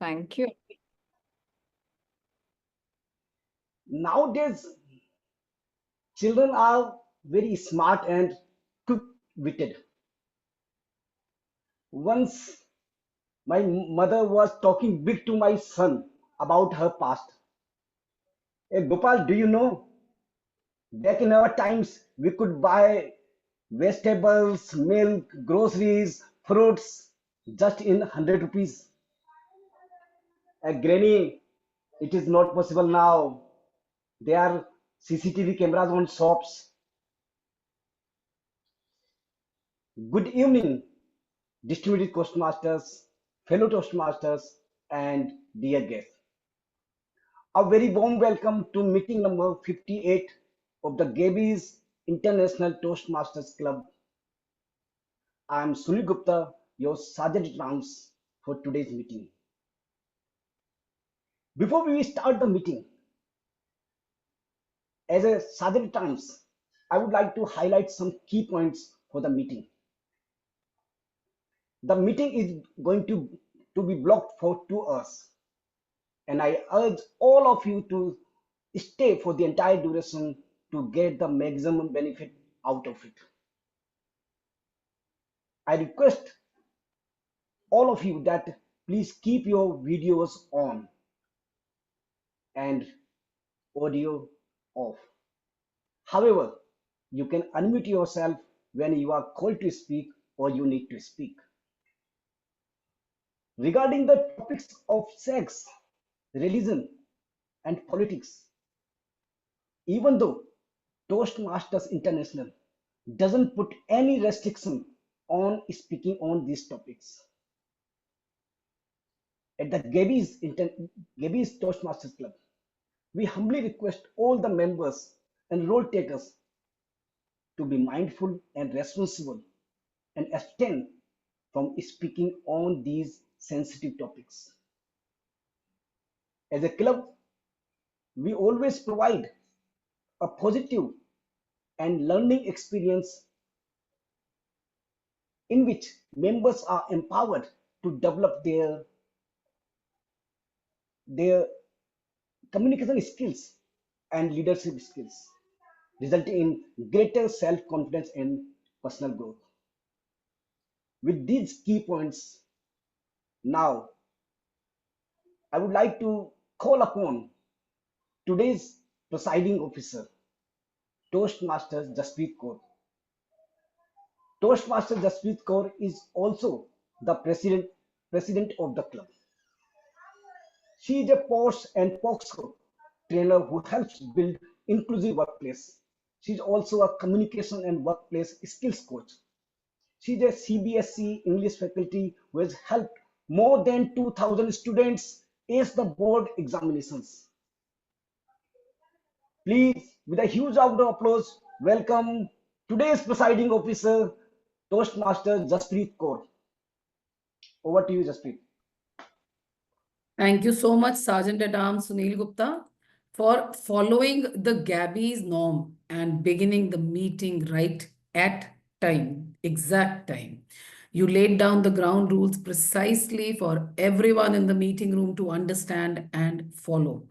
Thank you. Nowadays, children are very smart and quick-witted. Once, my mother was talking big to my son about her past. Hey, Gopal, do you know? Back in our times, we could buy vegetables, milk, groceries, fruits just in 100 rupees. Granny, it is not possible now. There are CCTV cameras on shops. Good evening, distinguished Toastmasters, fellow Toastmasters, and dear guests. A very warm welcome to meeting number 58 of the Gabbys International Toastmasters Club. I am Sunil Gupta, your Sergeant at Arms for today's meeting. Before we start the meeting, as a Sergeant at Arms, I would like to highlight some key points for the meeting. The meeting is going to be blocked for 2 hours, and I urge all of you to stay for the entire duration to get the maximum benefit out of it. I request all of you that please keep your videos on and audio off. However, you can unmute yourself when you are called to speak or you need to speak. Regarding the topics of sex, religion, and politics, even though Toastmasters International doesn't put any restriction on speaking on these topics, at the Gabbys Toastmasters Club, we humbly request all the members and role takers to be mindful and responsible and abstain from speaking on these sensitive topics. As a club, we always provide a positive and learning experience in which members are empowered to develop their communication skills and leadership skills, resulting in greater self-confidence and personal growth. With these key points, now I would like to call upon today's presiding officer, Toastmaster Jaspreet Kaur. Toastmaster Jaspreet Kaur is also the president of the club. She is a POS and POXCO trainer who helps build inclusive workplace. She is also a communication and workplace skills coach. She is a CBSE English faculty who has helped more than 2,000 students ace the board examinations. Please, with a huge round of applause, welcome today's presiding officer, Toastmaster Jaspreet Kaur. Over to you, Jaspreet. Thank you so much, Sergeant at Arms Sunil Gupta, for following the Gabbys norm and beginning the meeting right at time, exact time. You laid down the ground rules precisely for everyone in the meeting room to understand and follow.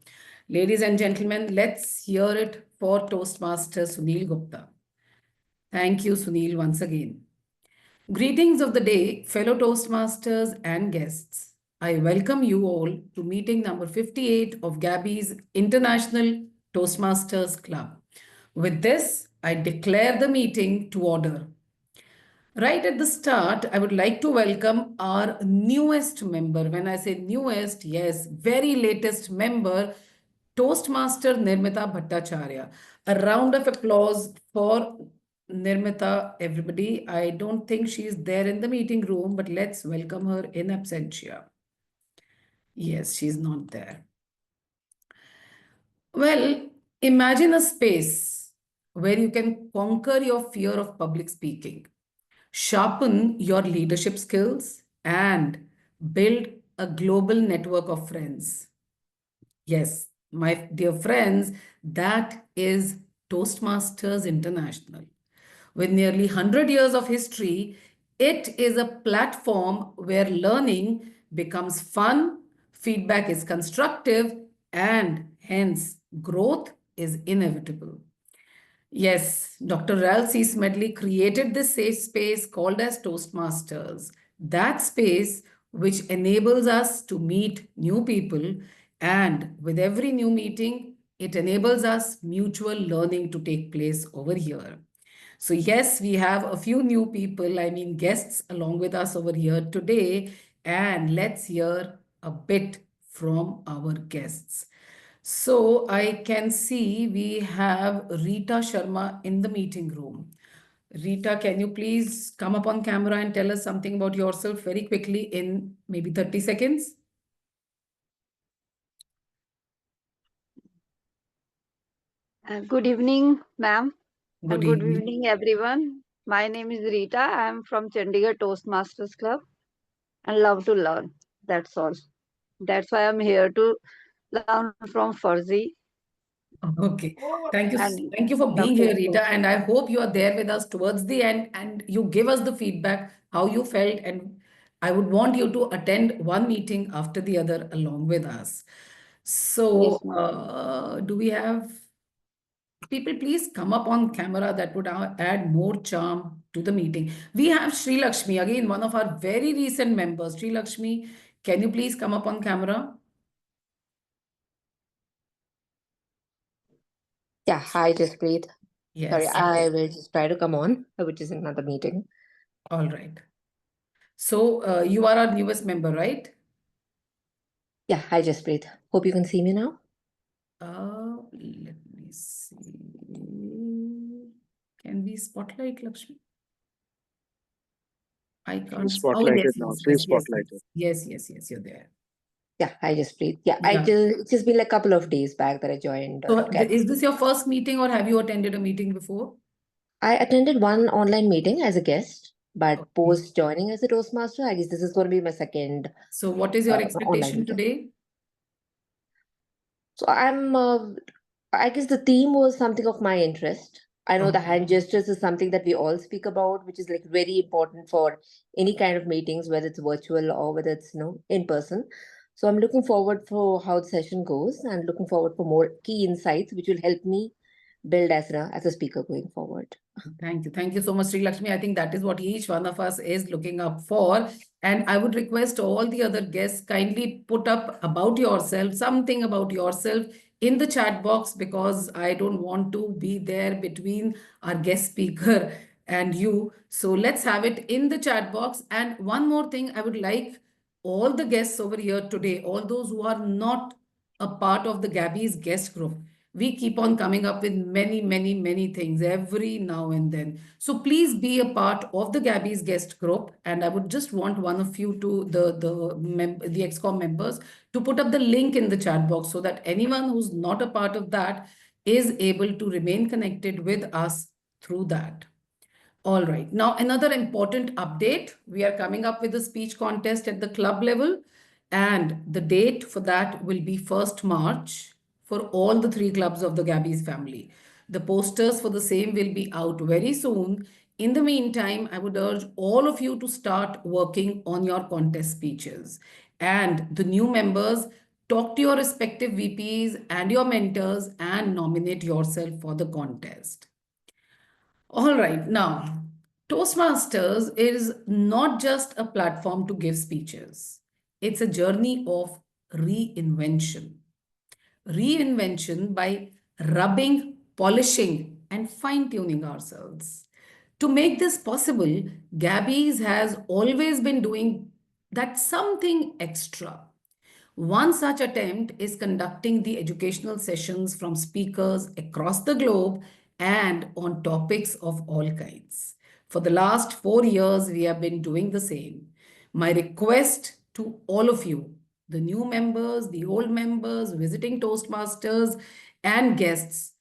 Ladies and gentlemen, let's hear it for Toastmaster Sunil Gupta. Thank you, Sunil, once again. Greetings of the day, fellow Toastmasters and guests. I welcome you all to meeting number 58 of Gabbys International Toastmasters Club. With this, I declare the meeting to order. Right at the start, I would like to welcome our newest member. When I say newest, yes, very latest member, Toastmaster Nirmita Bhattacharya. A round of applause for Nirmita, everybody. I don't think she's there in the meeting room, but let's welcome her in absentia. Yes, she's not there. Well, imagine a space where you can conquer your fear of public speaking, sharpen your leadership skills, and build a global network of friends. Yes, my dear friends, that is Toastmasters International. With nearly 100 years of history, it is a platform where learning becomes fun, feedback is constructive, and hence growth is inevitable. Yes, Dr. Ralph C. Smedley created this safe space called as Toastmasters. That space which enables us to meet new people, and with every new meeting, it enables us mutual learning to take place over here. So yes, we have a few new people, I mean guests along with us over here today, and let's hear a bit from our guests. So I can see we have Rita Sharma in the meeting room. Rita, can you please come up on camera and tell us something about yourself very quickly in maybe 30 seconds? Good evening, ma'am, Good and good evening. evening, everyone. My name is Rita. I am from Chandigarh Toastmasters Club and love to learn. That's all. That's why I'm here to learn from Fursey Okay. Thank you. and Thank you for being Dr. here, Rita. And I hope you are there with us towards the end and you give us the feedback, how you felt. And I would want you to attend one meeting after the other along with us. So, Yes, ma'am. do we have people? Please come up on camera. That would add more charm to the meeting. We have Sri Lakshmi, again, one of our very recent members. Sri Lakshmi, can you please come up on camera? Yeah, hi, Jaspreet. Sorry, Yes. I will just try to come on, which is another meeting. All right. So you are our newest member, right? Yeah, hi, Jaspreet. Hope you can see me now. Let me see. Can we spotlight Lakshmi? I can't. She's Oh, yes, spotlighted now. yes, She's yes, spotlighted. yes, yes, yes, you're there. Yeah, hi, Jaspreet. Yeah, Yeah. it's just been like a couple of days back that I joined. So is this your first meeting or have you attended a meeting before? I attended one online meeting as a guest, but Okay. post joining as a Toastmaster, I guess this is going to be my second So what is your online expectation meeting. today? So I guess the theme was something of my interest. I know the Okay. hand gestures is something that we all speak about, which is like very important for any kind of meetings, whether it's virtual or whether it's in person. So I'm looking forward for how the session goes and looking forward for more key insights, which will help me build as a speaker going forward. Thank you. Thank you so much, Sri Lakshmi. I think that is what each one of us is looking up for. And I would request all the other guests kindly put up about yourself, something about yourself in the chat box because I don't want to be there between our guest speaker and you. So let's have it in the chat box. And one more thing, I would like all the guests over here today, all those who are not a part of the Gabby's guest group, we keep on coming up with many, many, many things every now and then. So please be a part of the Gabby's guest group. And I would just want one of you to, the XCOM members, to put up the link in the chat box so that anyone who's not a part of that is able to remain connected with us through that. All right. Now, another important update. We are coming up with a speech contest at the club level, and the date for that will be 1st March for all the 3 clubs of the Gabby's family. The posters for the same will be out very soon. In the meantime, I would urge all of you to start working on your contest speeches. And the new members, talk to your respective VPs and your mentors and nominate yourself for the contest. All right, now, Toastmasters is not just a platform to give speeches, it's a journey of reinvention. Reinvention by rubbing, polishing, and fine tuning ourselves. To make this possible, Gabby's has always been doing that something extra. One such attempt is conducting the educational sessions from speakers across the globe and on topics of all kinds. For the last 4 years, we have been doing the same. My request to all of you, the new members, the old members, visiting Toastmasters, and guests,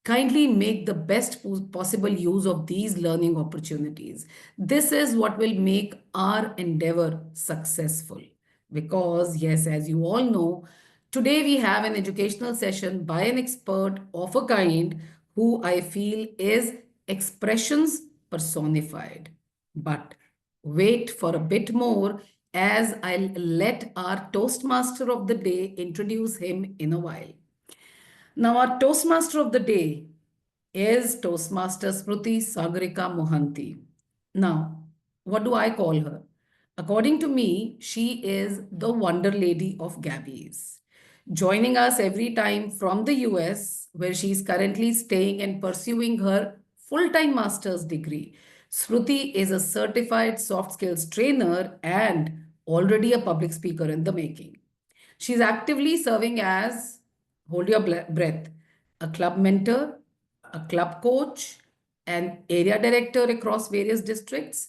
kindly make the best possible use of these learning opportunities. This is what will make our endeavor successful. Because, yes, as you all know, today we have an educational session by an expert of a kind who I feel is expressions personified. But wait for a bit more. as I'll let our Toastmaster of the day introduce him in a while. Now, our Toastmaster of the day is Toastmaster Smruti Sagarika Mohanty. Now, what do I call her? According to me, she is the Wonder Lady of Gabbys, joining us every time from the US, where she is currently staying and pursuing her full-time master's degree. Smruti is a certified soft skills trainer and already a public speaker in the making. She's actively serving as, hold your breath, a club mentor, a club coach, an area director across various districts,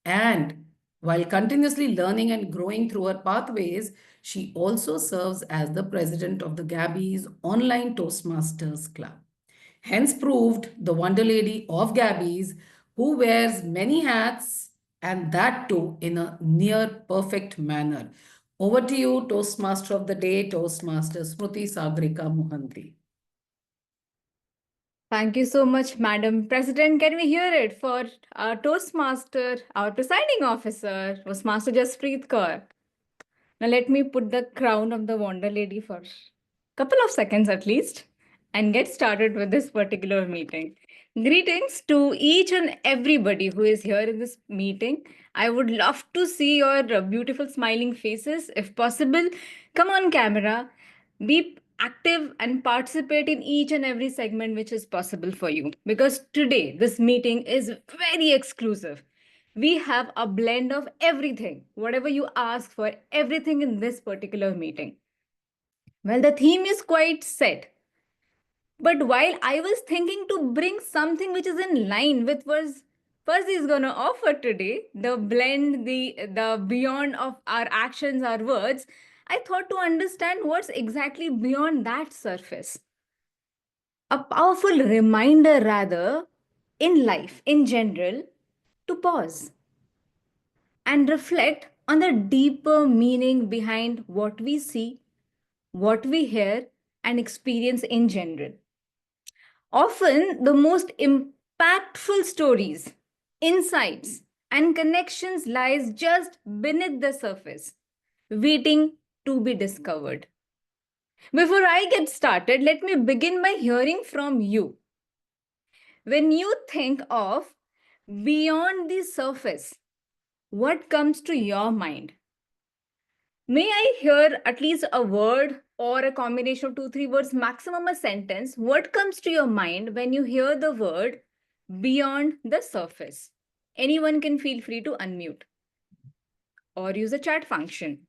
and while continuously learning and growing through her pathways, she also serves as the president of the Gabbys Online Toastmasters Club. Hence proved the Wonder Lady of Gabbys, who wears many hats and that too in a near perfect manner. Over to you, Toastmaster of the Day, Toastmaster Smruti Sagarika Mohanty. Thank you so much, Madam President. Can we hear it for our Toastmaster, our presiding officer, Toastmaster Jaspreet Kaur? Now let me put the crown of the Wonder Lady for a couple of seconds at least and get started with this particular meeting. Greetings to each and everybody who is here in this meeting. I would love to see your beautiful smiling faces. If possible, come on camera, be active and participate in each and every segment which is possible for you. Because today, this meeting is very exclusive. We have a blend of everything, whatever you ask for, everything in this particular meeting. Well, the theme is quite set. But while I was thinking to bring something which is in line with what Fursey is going to offer today, the blend, the beyond of our actions, our words, I thought to understand what's exactly beyond that surface. A powerful reminder, rather, in life, in general, to pause and reflect on the deeper meaning behind what we see, what we hear, and experience in general. Often, the most impactful stories, insights, and connections lies just beneath the surface, waiting to be discovered. Before I get started, let me begin by hearing from you. When you think of beyond the surface, what comes to your mind? May I hear at least a word or a combination of 2-3 words, maximum a sentence? What comes to your mind when you hear the word beyond the surface? Anyone can feel free to unmute or use a chat function.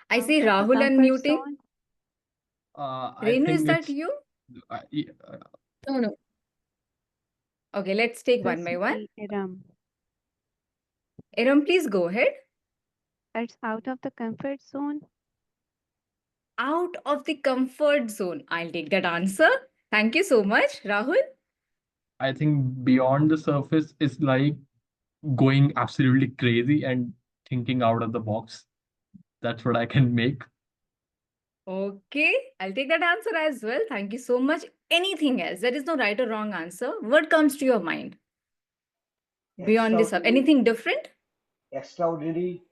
I see Rahul unmuting. I Renu, think is that it's you? No, no. Okay, let's take one by one. Iram, please go ahead. It's out of the comfort zone. Out of the comfort zone. I'll take that answer. Thank you so much. Rahul? I think beyond the surface is like going absolutely crazy and thinking out of the box. That's what I can make. Okay, I'll take that answer as well. Thank you so much. Anything else? There is no right or wrong answer. What comes to your mind? Beyond this, anything different? Extraordinary.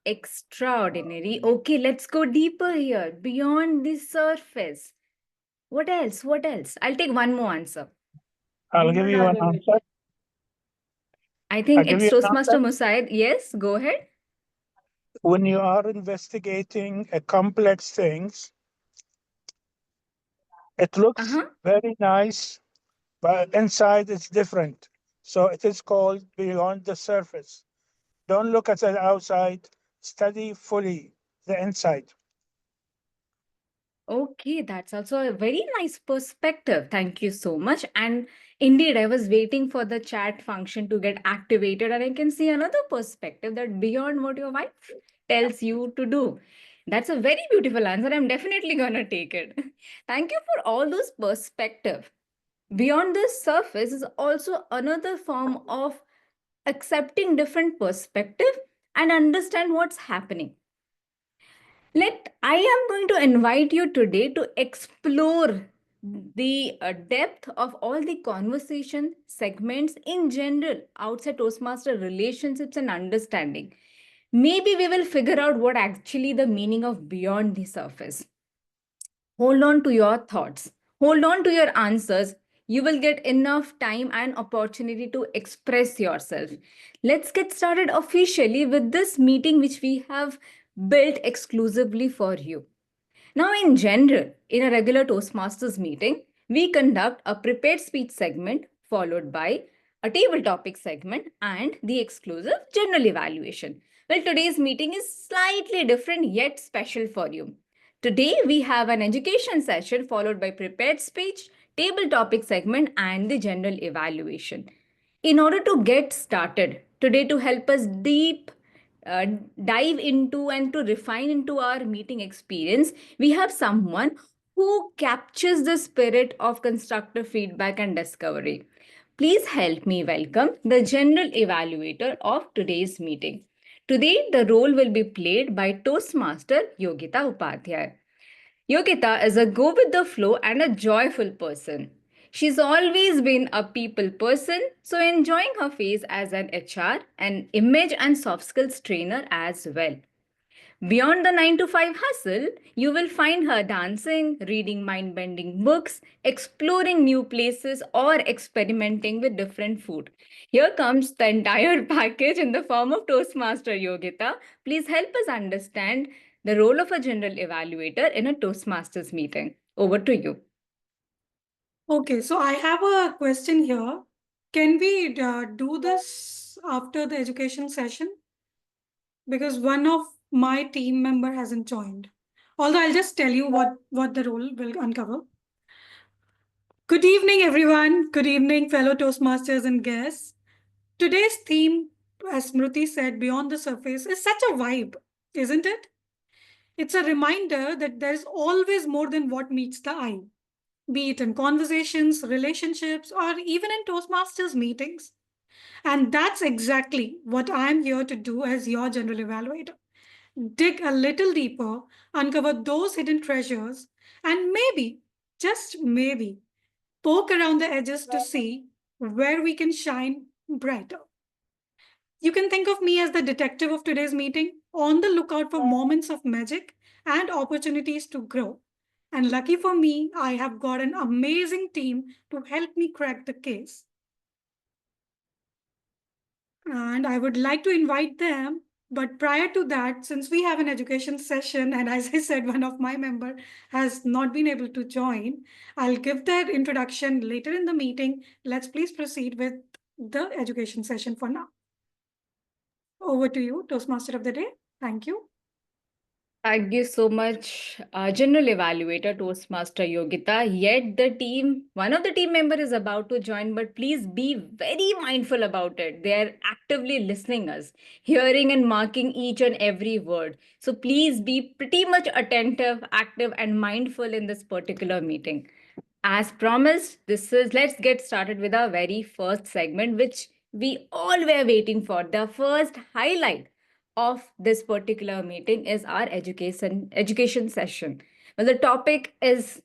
Extraordinary. Okay, let's go deeper here. Beyond the surface. What else? What else? I'll take one more answer. I'll give you an answer. I think I'll give it's you an Toastmaster answer. Musaid. Yes, go ahead. When you are investigating a complex things, it looks very nice, but inside it's different. So it is called beyond the surface. Don't look at the outside, study fully the inside. Okay, that's also a very nice perspective. Thank you so much. And indeed, I was waiting for the chat function to get activated, and I can see another perspective that beyond what your wife tells you to do. That's a very beautiful answer. I'm definitely going to take it. Thank you for all those perspectives. Beyond the surface is also another form of accepting different perspective and understand what's happening. I am going to invite you today to explore the depth of all the conversation segments in general outside Toastmaster relationships and understanding. maybe we will figure out what actually the meaning of beyond the surface. Hold on to your thoughts. Hold on to your answers. You will get enough time and opportunity to express yourself. Let's get started officially with this meeting, which we have built exclusively for you. Now, in general, in a regular Toastmasters meeting, we conduct a prepared speech segment followed by a table topic segment and the exclusive general evaluation. Well, today's meeting is slightly different yet special for you. Today, we have an education session followed by prepared speech, table topic segment, and the general evaluation. In order to get started, today to help us uh, dive into and to refine into our meeting experience, we have someone who captures the spirit of constructive feedback and discovery. Please help me welcome the general evaluator of today's meeting. Today, the role will be played by Toastmaster Yogita Upadhyay. Yogita is a go with the flow and a joyful person. She's always been a people person, so enjoying her phase as an HR, an image and soft skills trainer as well. Beyond the 9 to 5 hustle, you will find her dancing, reading mind bending books, exploring new places, or experimenting with different food. Here comes the entire package in the form of Toastmaster Yogita. Please help us understand the role of a general evaluator in a Toastmasters meeting. Over to you. Okay, so I have a question here. Can we do this after the education session? Because one of my team member hasn't joined. Although I'll just tell you what the role will uncover. Good evening, everyone. Good evening, fellow Toastmasters and guests. Today's theme, as Smruti said, Beyond the Surface, is such a vibe, isn't it? It's a reminder that there's always more than what meets the eye, be it in conversations, relationships, or even in Toastmasters meetings. And that's exactly what I'm here to do as your general evaluator. Dig a little deeper, uncover those hidden treasures, and maybe, just maybe, poke around the edges to see where we can shine brighter. You can think of me as the detective of today's meeting, on the lookout for moments of magic and opportunities to grow. And lucky for me, I have got an amazing team to help me crack the case. And I would like to invite them. But prior to that, since we have an education session, and as I said, one of my member has not been able to join, I'll give that introduction later in the meeting. Let's please proceed with the education session for now. Over to you, Toastmaster of the day. Thank you. Thank you so much, General Evaluator Toastmaster Yogita. Yet one of the team member is about to join, but please be very mindful about it. They are actively listening us, hearing and marking each and every word. So please be pretty much attentive, active, and mindful in this particular meeting. As promised, let's get started with our very first segment, which we all were waiting for. The first highlight of this particular meeting is our education session. Well, the topic is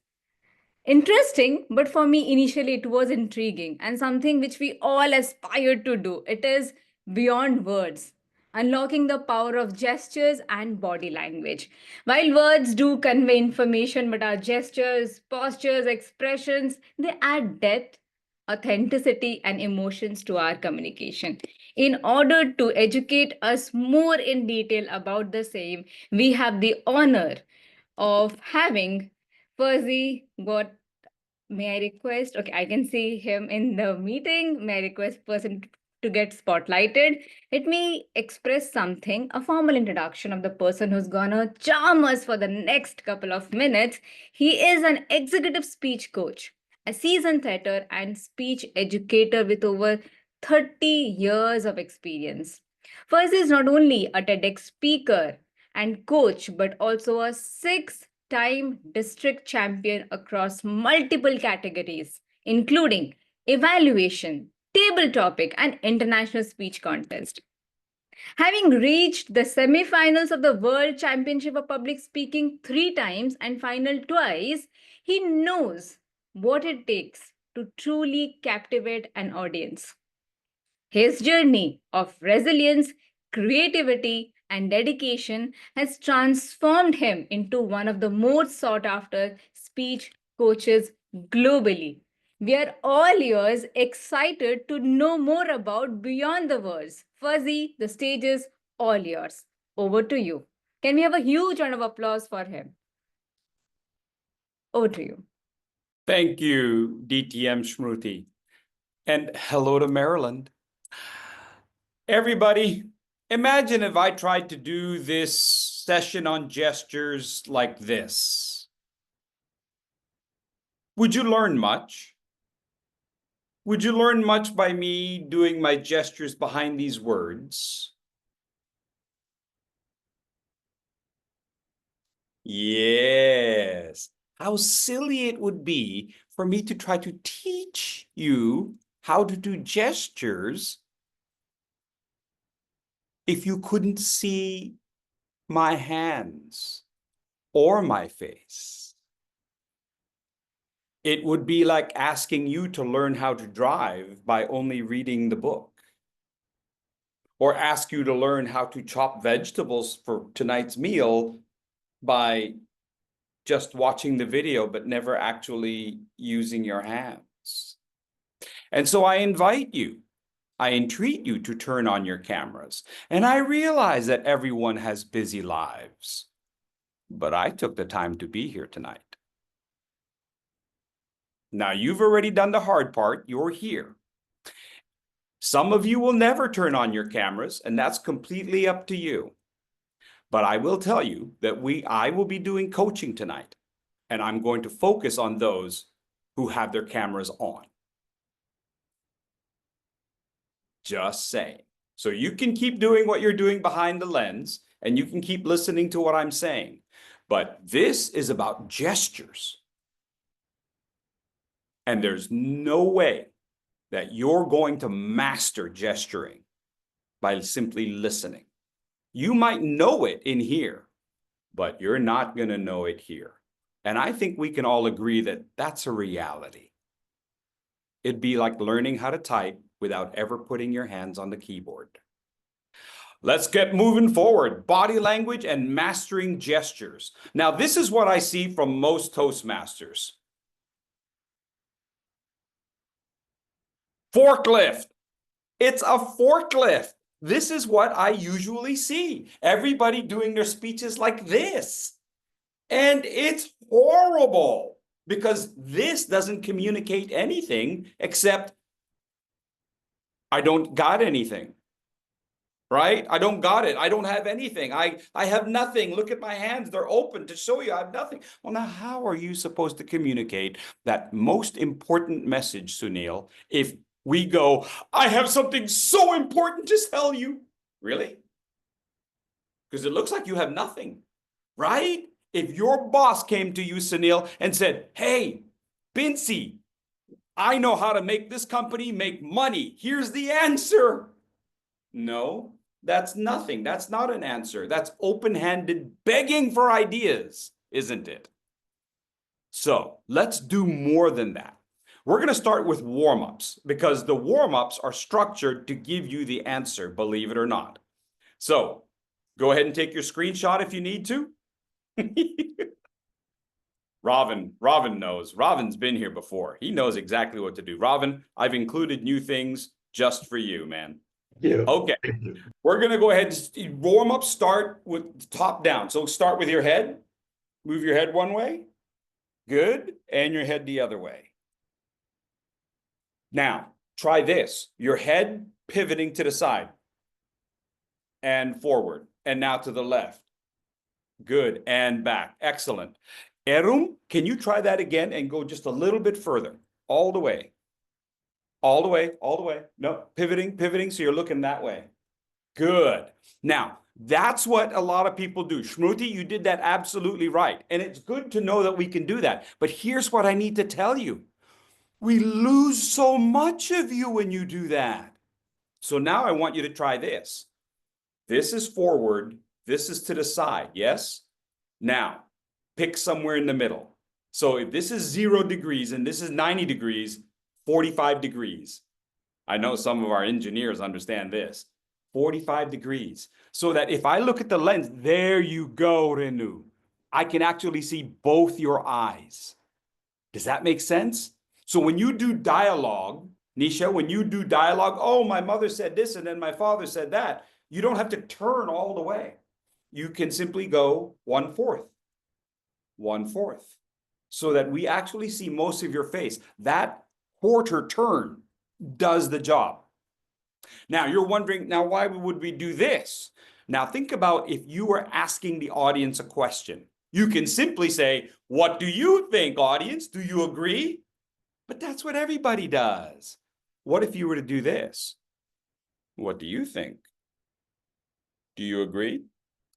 interesting, but for me, initially, it was intriguing and something which we all aspired to do. It is beyond words, unlocking the power of gestures and body language. While words do convey information, but our gestures, postures, expressions, they add depth, authenticity, and emotions to our communication. In order to educate us more in detail about the same, we have the honor of having Fursey got May I request? Okay, I can see him in the meeting. May I request person to get spotlighted? Let me express something, a formal introduction of the person who's gonna charm us for the next couple of minutes. He is an executive speech coach, a seasoned theater and speech educator with over 30 years of experience. First is not only a TEDx speaker and coach, but also a six-time district champion across multiple categories, including evaluation, table topic, and international speech contest. Having reached the semi-finals of the World Championship of Public Speaking 3 times and final twice, he knows what it takes to truly captivate an audience. His journey of resilience, creativity, and dedication has transformed him into one of the most sought after speech coaches globally. We are all ears, excited to know more about Beyond the Words. Fuzzy, the stage is all yours. Over to you. Can we have a huge round of applause for him? Over to you. Thank you, DTM Smruti. And hello to Maryland. Everybody, imagine if I tried to do this session on gestures like this. Would you learn much? Would you learn much by me doing my gestures behind these words? Yes. How silly it would be for me to try to teach you how to do gestures if you couldn't see my hands or my face. It would be like asking you to learn how to drive by only reading the book, or ask you to learn how to chop vegetables for tonight's meal by just watching the video but never actually using your hands. And so I invite you, I entreat you to turn on your cameras. And I realize that everyone has busy lives, but I took the time to be here tonight. Now, you've already done the hard part. You're here. Some of you will never turn on your cameras, and that's completely up to you. But I will tell you that I will be doing coaching tonight, and I'm going to focus on those who have their cameras on. Just saying. So you can keep doing what you're doing behind the lens, and you can keep listening to what I'm saying. But this is about gestures. And there's no way that you're going to master gesturing by simply listening. You might know it in here, but you're not going to know it here. And I think we can all agree that that's a reality. It'd be like learning how to type without ever putting your hands on the keyboard. Let's get moving forward. Body language and mastering gestures. Now, this is what I see from most Toastmasters. Forklift. It's a forklift. This is what I usually see. Everybody doing their speeches like this. And it's horrible because this doesn't communicate anything except I don't got anything. Right? I don't got it. I don't have anything. I have nothing. Look at my hands. They're open to show you I have nothing. Well, now, how are you supposed to communicate that most important message, Sunil, if we go, I have something so important to tell you? Really? Because it looks like you have nothing, right? If your boss came to you, Sunil, and said, hey, Bincy, I know how to make this company make money. Here's the answer. No, that's nothing. That's not an answer. That's open-handed begging for ideas, isn't it? So let's do more than that. We're going to start with warm-ups because the warm-ups are structured to give you the answer, believe it or not. So go ahead and take your screenshot if you need to. Robin knows. Robin's been here before. He knows exactly what to do. Robin, I've included new things just for you, man. Yeah. Okay. We're going to go ahead and warm up, start with top down. So start with your head. Move your head one way. Good. And your head the other way. Now, try this. Your head pivoting to the side and forward. And now to the left. Good. And back. Excellent. Erum, can you try that again and go just a little bit further? All the way. All the way. All the way. No, pivoting. So you're looking that way. Good. Now, that's what a lot of people do. Smruti, you did that absolutely right. And it's good to know that we can do that. But here's what I need to tell you. We lose so much of you when you do that. So now I want you to try this. This is forward. This is to the side. Yes? Now, pick somewhere in the middle. So if this is 0 degrees and this is 90 degrees, 45 degrees. I know some of our engineers understand this. 45 degrees. So that if I look at the lens, there you go, Renu. I can actually see both your eyes. Does that make sense? So when you do dialogue, Nisha, when you do dialogue, oh, my mother said this and then my father said that, you don't have to turn all the way. You can simply go 1/4, 1/4, so that we actually see most of your face. That quarter turn does the job. Now you're wondering, now why would we do this? Now think about if you were asking the audience a question. You can simply say, what do you think, audience? Do you agree? But that's what everybody does. What if you were to do this? What do you think? Do you agree?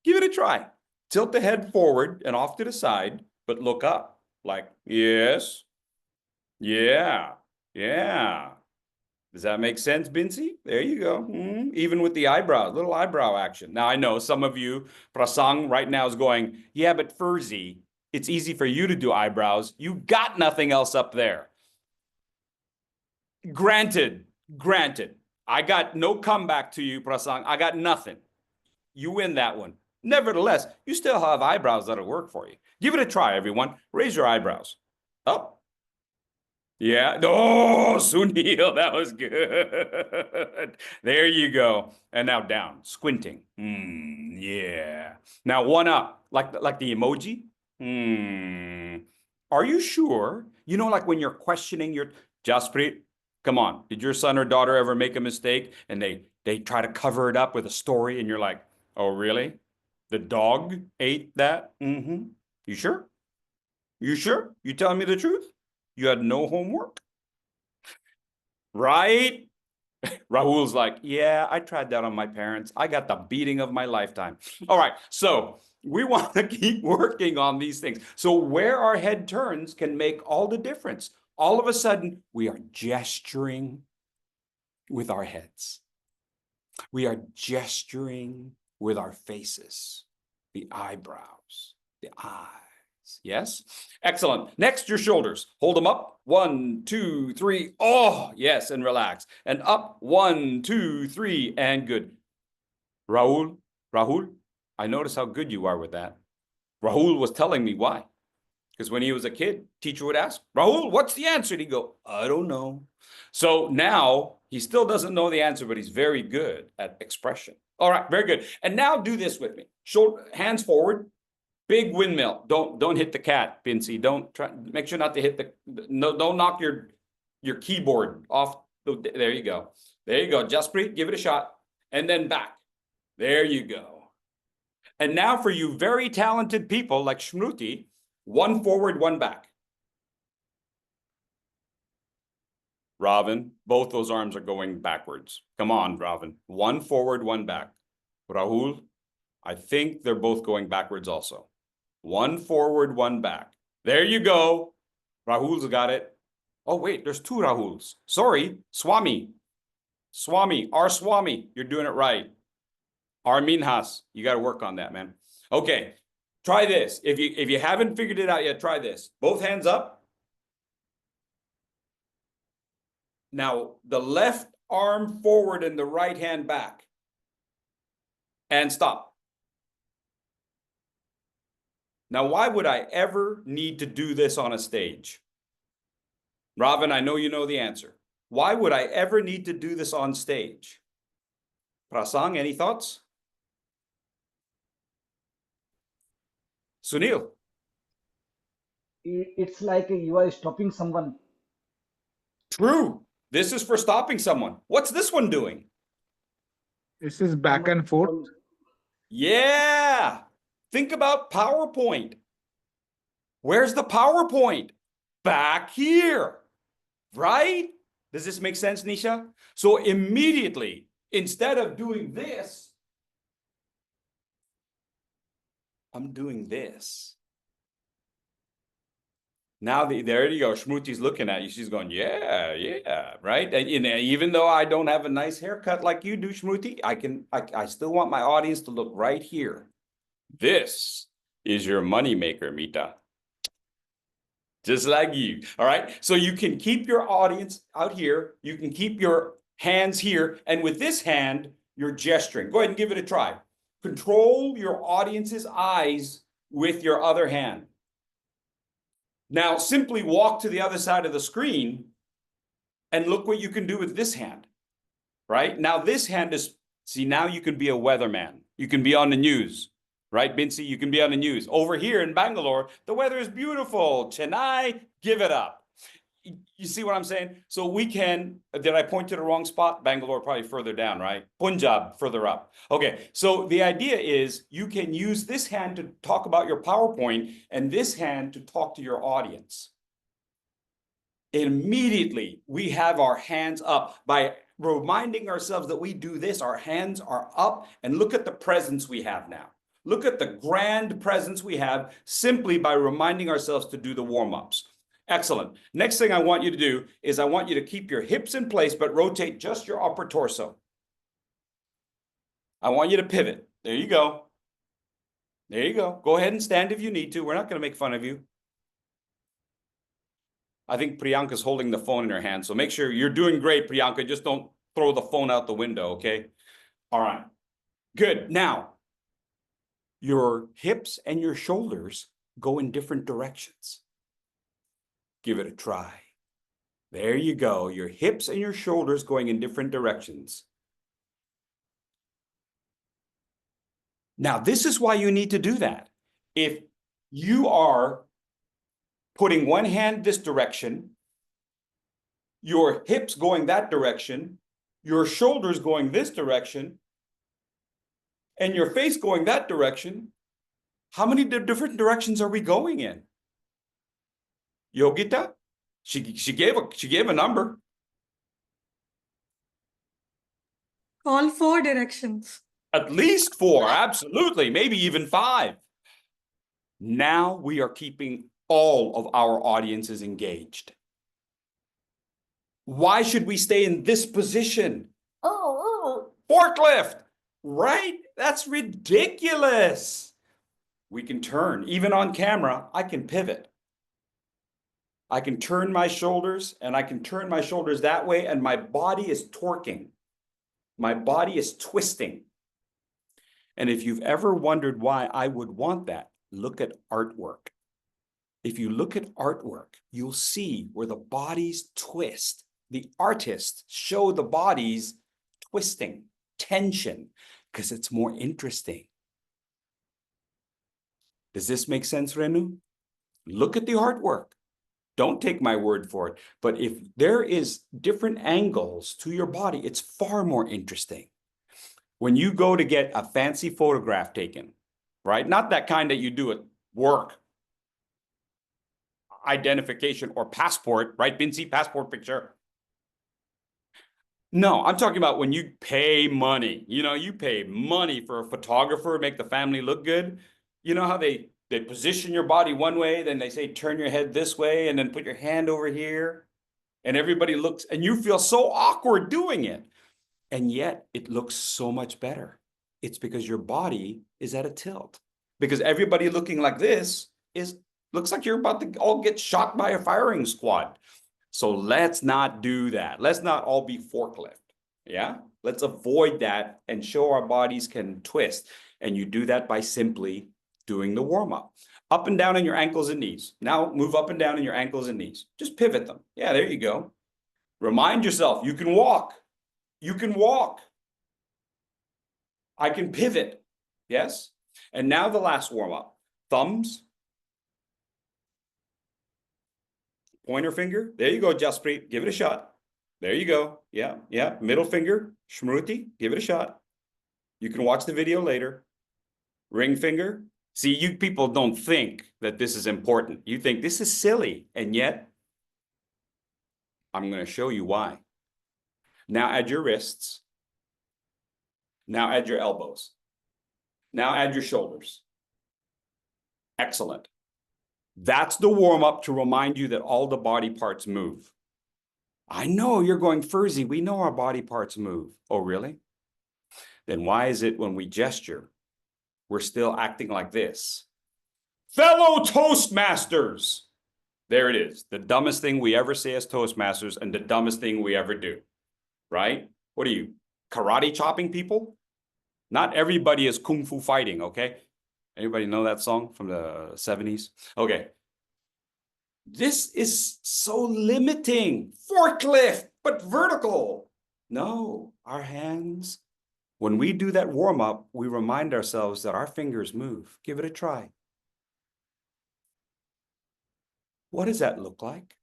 Give it a try. Tilt the head forward and off to the side, but look up like, yes, yeah, yeah. Does that make sense, Bincy? There you go. Even with the eyebrows, little eyebrow action. Now I know some of you, Prasang right now is going, yeah, but Fursey, it's easy for you to do eyebrows. You got nothing else up there. Granted. I got no comeback to you, Prasang. I got nothing. You win that one. Nevertheless, you still have eyebrows that'll work for you. Give it a try, everyone. Raise your eyebrows. Up. Yeah. Oh, Sunil, that was good. There you go. And now down, squinting. Yeah. Now one up, like the emoji. Are you sure? You know, like when you're questioning your Jaspreet, come on. Did your son or daughter ever make a mistake and they try to cover it up with a story and you're like, oh, really? The dog ate that? You sure? You sure? You telling me the truth? You had no homework? Right? Rahul's like, yeah, I tried that on my parents. I got the beating of my lifetime. All right, so we want to keep working on these things. So where our head turns can make all the difference. All of a sudden, we are gesturing with our heads. We are gesturing with our faces, the eyebrows, the eyes. Yes? Excellent. Next, your shoulders. Hold them up. 1, 2, 3. Oh, yes, and relax. And up. 1, 2, 3, and good. Rahul, I notice how good you are with that. Rahul was telling me why. Because when he was a kid, teacher would ask, Rahul, what's the answer? And he'd go, I don't know. So now he still doesn't know the answer, but he's very good at expression. All right, very good. And now do this with me. Shoulder, hands forward. Big windmill. Don't hit the cat, Bincy. Don't try. Make sure not to hit the. No, don't knock your keyboard off. There you go. There you go. Jaspreet, give it a shot, and then back. There you go. And now for you very talented people like Smruti, 1 forward, 1 back. Ravin, both those arms are going backwards. Come on, Ravin. 1 forward, 1 back. Rahul, I think they're both going backwards also. 1 forward, 1 back. There you go. Rahul's got it. Oh, wait, there's 2 Rahuls. Sorry, Swami. Our Swami, you're doing it right. Our Minhas, you got to work on that, man. Okay, try this. If you haven't figured it out yet, try this. Both hands up. Now, the left arm forward and the right hand back. And stop. Now, why would I ever need to do this on a stage? Ravin, I know you know the answer. Why would I ever need to do this on stage? Prasang, any thoughts? Sunil? It's like you are stopping someone. True. This is for stopping someone. What's this one doing? This is back and forth. Yeah. Think about PowerPoint. Where's the PowerPoint? Back here, right? Does this make sense, Nisha? So immediately, instead of doing this, I'm doing this. Now, there you go. Smruti's looking at you. She's going, yeah, right? And even though I don't have a nice haircut like you do, Smruti, I still want my audience to look right here. This is your moneymaker, Mita. Just like you, all right? So you can keep your audience out here. You can keep your hands here. And with this hand, you're gesturing. Go ahead and give it a try. Control your audience's eyes with your other hand. Now, simply walk to the other side of the screen and look what you can do with this hand, right? Now, this hand is, see, now you can be a weatherman. You can be on the news, right, Binsi? You can be on the news. Over here in Bangalore, the weather is beautiful. Chennai, give it up. You see what I'm saying? So we can, did I point to the wrong spot? Bangalore probably further down, right? Punjab further up. Okay, so the idea is you can use this hand to talk about your PowerPoint and this hand to talk to your audience. Immediately, we have our hands up. By reminding ourselves that we do this, our hands are up, and look at the presence we have now. Look at the grand presence we have simply by reminding ourselves to do the warm-ups. Excellent. Next thing I want you to do is I want you to keep your hips in place, but rotate just your upper torso. I want you to pivot. There you go. There you go. Go ahead and stand if you need to. We're not going to make fun of you. I think Priyanka's holding the phone in her hand, so make sure you're doing great, Priyanka. Just don't throw the phone out the window, okay? All right. Good. Now, your hips and your shoulders go in different directions. Give it a try. There you go. Your hips and your shoulders going in different directions. Now, this is why you need to do that. If you are putting one hand this direction, your hips going that direction, your shoulders going this direction, and your face going that direction, how many different directions are we going in? Yogita, she gave a number. All 4 directions. At least 4, absolutely, maybe even 5. Now we are keeping all of our audiences engaged. Why should we stay in this position? Forklift, right? That's ridiculous. We can turn, even on camera, I can pivot. I can turn my shoulders and I can turn my shoulders that way and my body is torquing. My body is twisting. And if you've ever wondered why I would want that, look at artwork. If you look at artwork, you'll see where the bodies twist. The artists show the bodies twisting, tension, because it's more interesting. Does this make sense, Renu? Look at the artwork. Don't take my word for it. But if there is different angles to your body, it's far more interesting. When you go to get a fancy photograph taken, right? Not that kind that you do at work. Identification or passport, right, Binsi? Passport picture. No, I'm talking about when you pay money. You know, you pay money for a photographer, make the family look good. You know how they position your body one way, then they say, turn your head this way, and then put your hand over here. And everybody looks, and you feel so awkward doing it. And yet it looks so much better. It's because your body is at a tilt. Because everybody looking like this looks like you're about to all get shot by a firing squad. So let's not do that. Let's not all be forklift. Yeah, let's avoid that and show our bodies can twist. And you do that by simply doing the warm-up. Up and down on your ankles and knees. Now move up and down on your ankles and knees. Just pivot them. Yeah, there you go. Remind yourself, you can walk. You can walk. I can pivot. Yes. And now the last warm-up. Thumbs. Pointer finger. There you go, Jaspreet. Give it a shot. There you go. Yeah, yeah. Middle finger. Smruti. Give it a shot. You can watch the video later. Ring finger. See, you people don't think that this is important. You think this is silly. And yet, I'm going to show you why. Now add your wrists. Now add your elbows. Now add your shoulders. Excellent. That's the warm-up to remind you that all the body parts move. I know you're going, Fursey, we know our body parts move. Oh, really? Then why is it when we gesture, we're still acting like this? Fellow Toastmasters! There it is. The dumbest thing we ever say as Toastmasters and the dumbest thing we ever do. Right? What are you, karate chopping people. Not everybody is kung fu fighting, okay? Anybody know that song from the 70s? Okay. This is so limiting. Forklift, but vertical. No, our hands. When we do that warm-up, we remind ourselves that our fingers move. Give it a try. What does that look like?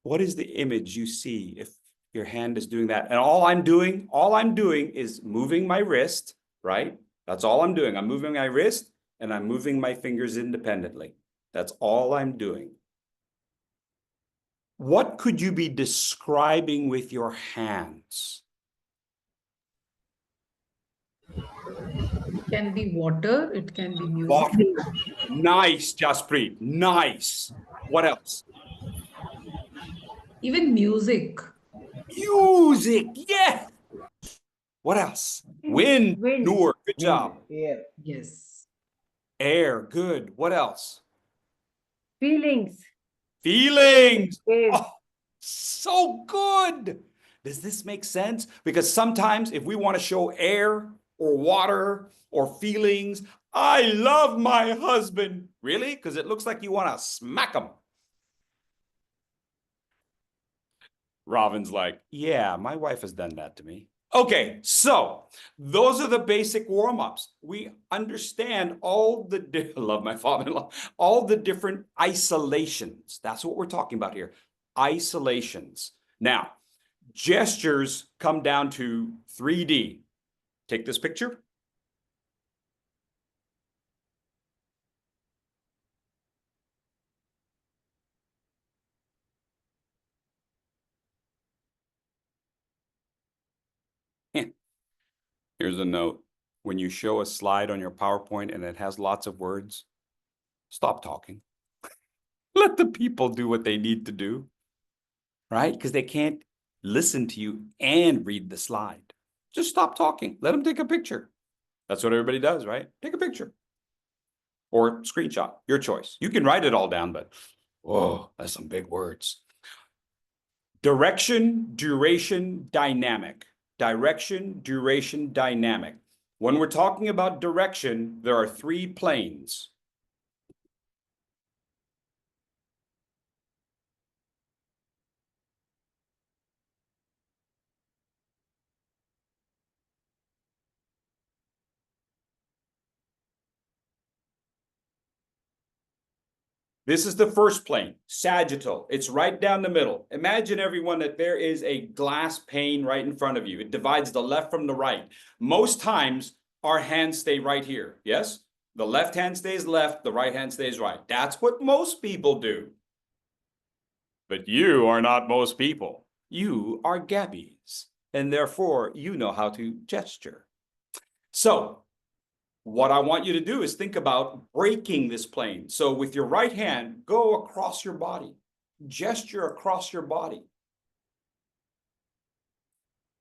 What is the image you see if your hand is doing that? And all I'm doing is moving my wrist, right? That's all I'm doing. I'm moving my wrist and I'm moving my fingers independently. That's all I'm doing. What could you be describing with your hands? It can be water, it can be music. Water. Nice, Jaspreet. Nice. What else? Even music. Music. Yeah. What else? Wind. Wind. Noor. Good job. Air. Yes. Air. Good. What else? Feelings. Feelings. Wave. Oh, so good. Does this make sense? Because sometimes if we want to show air or water or feelings, I love my husband. Really? Because it looks like you want to smack him. Robin's like, yeah, my wife has done that to me. Okay, so those are the basic warm-ups. We understand all the, love my father-in-law, all the different isolations. That's what we're talking about here. Isolations. Now, gestures come down to 3D. Take this picture. Here's a note. When you show a slide on your PowerPoint and it has lots of words, stop talking. Let the people do what they need to do, right? Because they can't listen to you and read the slide. Just stop talking. Let them take a picture. That's what everybody does, right? Take a picture or screenshot, your choice. You can write it all down, but whoa, that's some big words. Direction, duration, dynamic. Direction, duration, dynamic. When we're talking about direction, there are 3 planes. This is the first plane, sagittal. It's right down the middle. Imagine, everyone, that there is a glass pane right in front of you. It divides the left from the right. Most times, our hands stay right here, yes? The left hand stays left, the right hand stays right. That's what most people do. But you are not most people. You are Gabbys, and therefore, you know how to gesture. So, what I want you to do is think about breaking this plane. So with your right hand, go across your body, gesture across your body.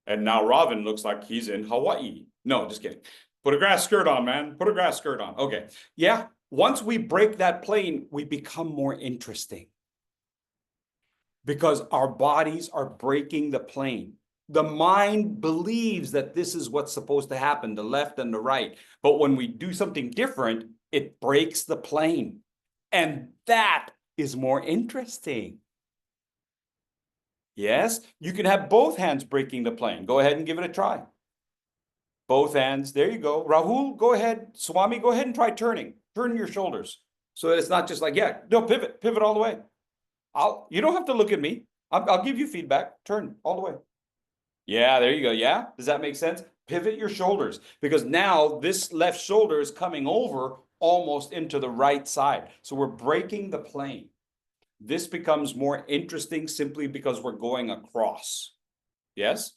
And now Robin looks like he's in Hawaii. No, just kidding. Put a grass skirt on, man. Put a grass skirt on. Okay. Yeah. Once we break that plane, we become more interesting because our bodies are breaking the plane. The mind believes that this is what's supposed to happen, the left and the right. But when we do something different, it breaks the plane. And that is more interesting. Yes, you can have both hands breaking the plane. Go ahead and give it a try. Both hands, there you go. Rahul, go ahead. Swami, go ahead and try turning. Turn your shoulders so that it's not just like, yeah, no, pivot all the way. You don't have to look at me. I'll give you feedback. Turn all the way. Yeah, there you go. Yeah, does that make sense? Pivot your shoulders because now this left shoulder is coming over almost into the right side. So we're breaking the plane. This becomes more interesting simply because we're going across. Yes?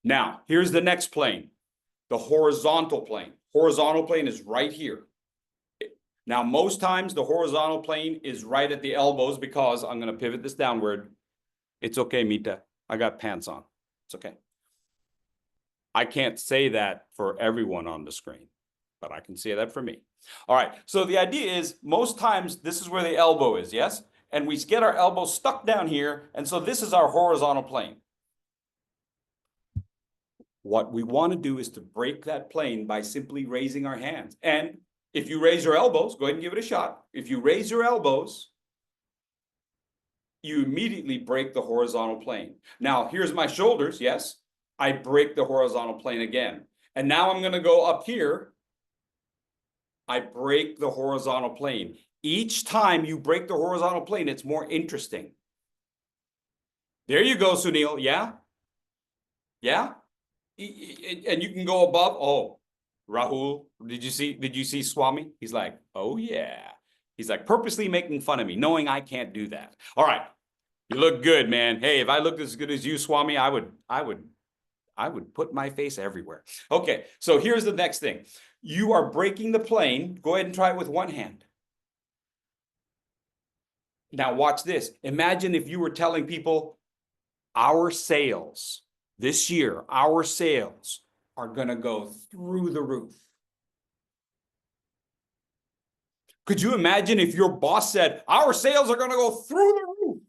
Now, here's the next plane, the horizontal plane. Horizontal plane is right here. Now, most times the horizontal plane is right at the elbows because I'm going to pivot this downward. It's okay, Mita. I got pants on. It's okay. I can't say that for everyone on the screen, but I can say that for me. All right, so the idea is most times this is where the elbow is, yes? And we get our elbow stuck down here, and so this is our horizontal plane. What we want to do is to break that plane by simply raising our hands. And if you raise your elbows, go ahead and give it a shot. If you raise your elbows, you immediately break the horizontal plane. Now, here's my shoulders. Yes, I break the horizontal plane again. And now I'm going to go up here. I break the horizontal plane. Each time you break the horizontal plane, it's more interesting. There you go, Sunil. Yeah? Yeah? And you can go above. Oh, Rahul, did you see Swami? He's like, oh yeah. He's like purposely making fun of me, knowing I can't do that. All right. You look good, man. Hey, if I looked as good as you, Swami, I would put my face everywhere. Okay, so here's the next thing. You are breaking the plane. Go ahead and try it with one hand. Now watch this. Imagine if you were telling people our sales this year, our sales are going to go through the roof. Could you imagine if your boss said, our sales are going to go through the roof?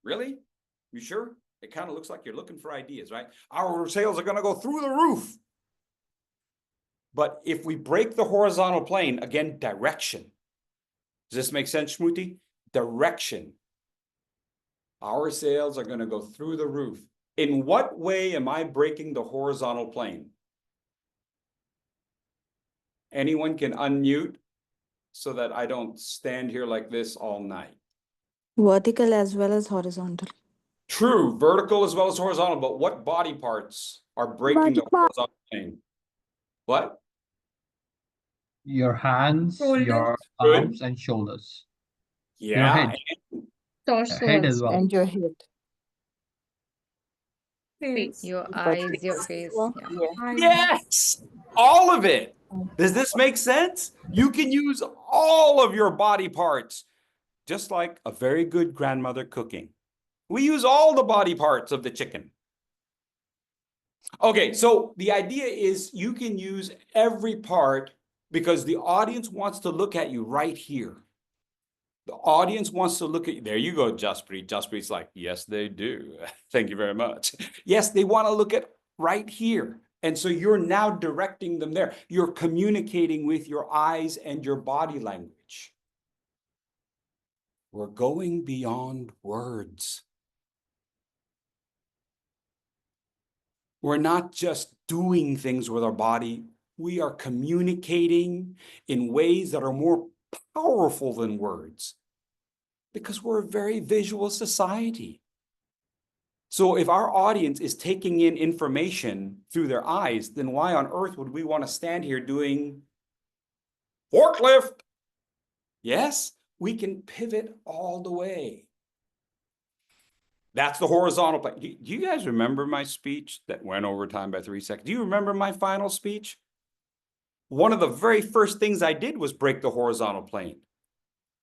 Really? You sure? It kind of looks like you're looking for ideas, right? Our sales are going to go through the roof. But if we break the horizontal plane, again, direction. Does this make sense, Smruti? Direction. Our sales are going to go through the roof. In what way am I breaking the horizontal plane? Anyone can unmute so that I don't stand here like this all night. Vertical as well as horizontal. True, vertical as well as horizontal, but what body parts are breaking the horizontal plane? What? Your hands, your Shoulders. arms, and shoulders. Your Yeah. head. Head as well. And your head. Face. Your But eyes, your face. Yeah. yeah. Eyes. Yes, all of it. Does this make sense? You can use all of your body parts, just like a very good grandmother cooking. We use all the body parts of the chicken. Okay, so the idea is you can use every part because the audience wants to look at you right here. The audience wants to look at you. There you go, Jaspreet. Jaspreet's like, yes, they do. Thank you very much. Yes, they want to look at right here. And so you're now directing them there. You're communicating with your eyes and your body language. We're going beyond words. We're not just doing things with our body. We are communicating in ways that are more powerful than words because we're a very visual society. So if our audience is taking in information through their eyes, then why on earth would we want to stand here doing forklift? Yes, we can pivot all the way. That's the horizontal plane. Do you guys remember my speech that went over time by 3 seconds? Do you remember my final speech? One of the very first things I did was break the horizontal plane.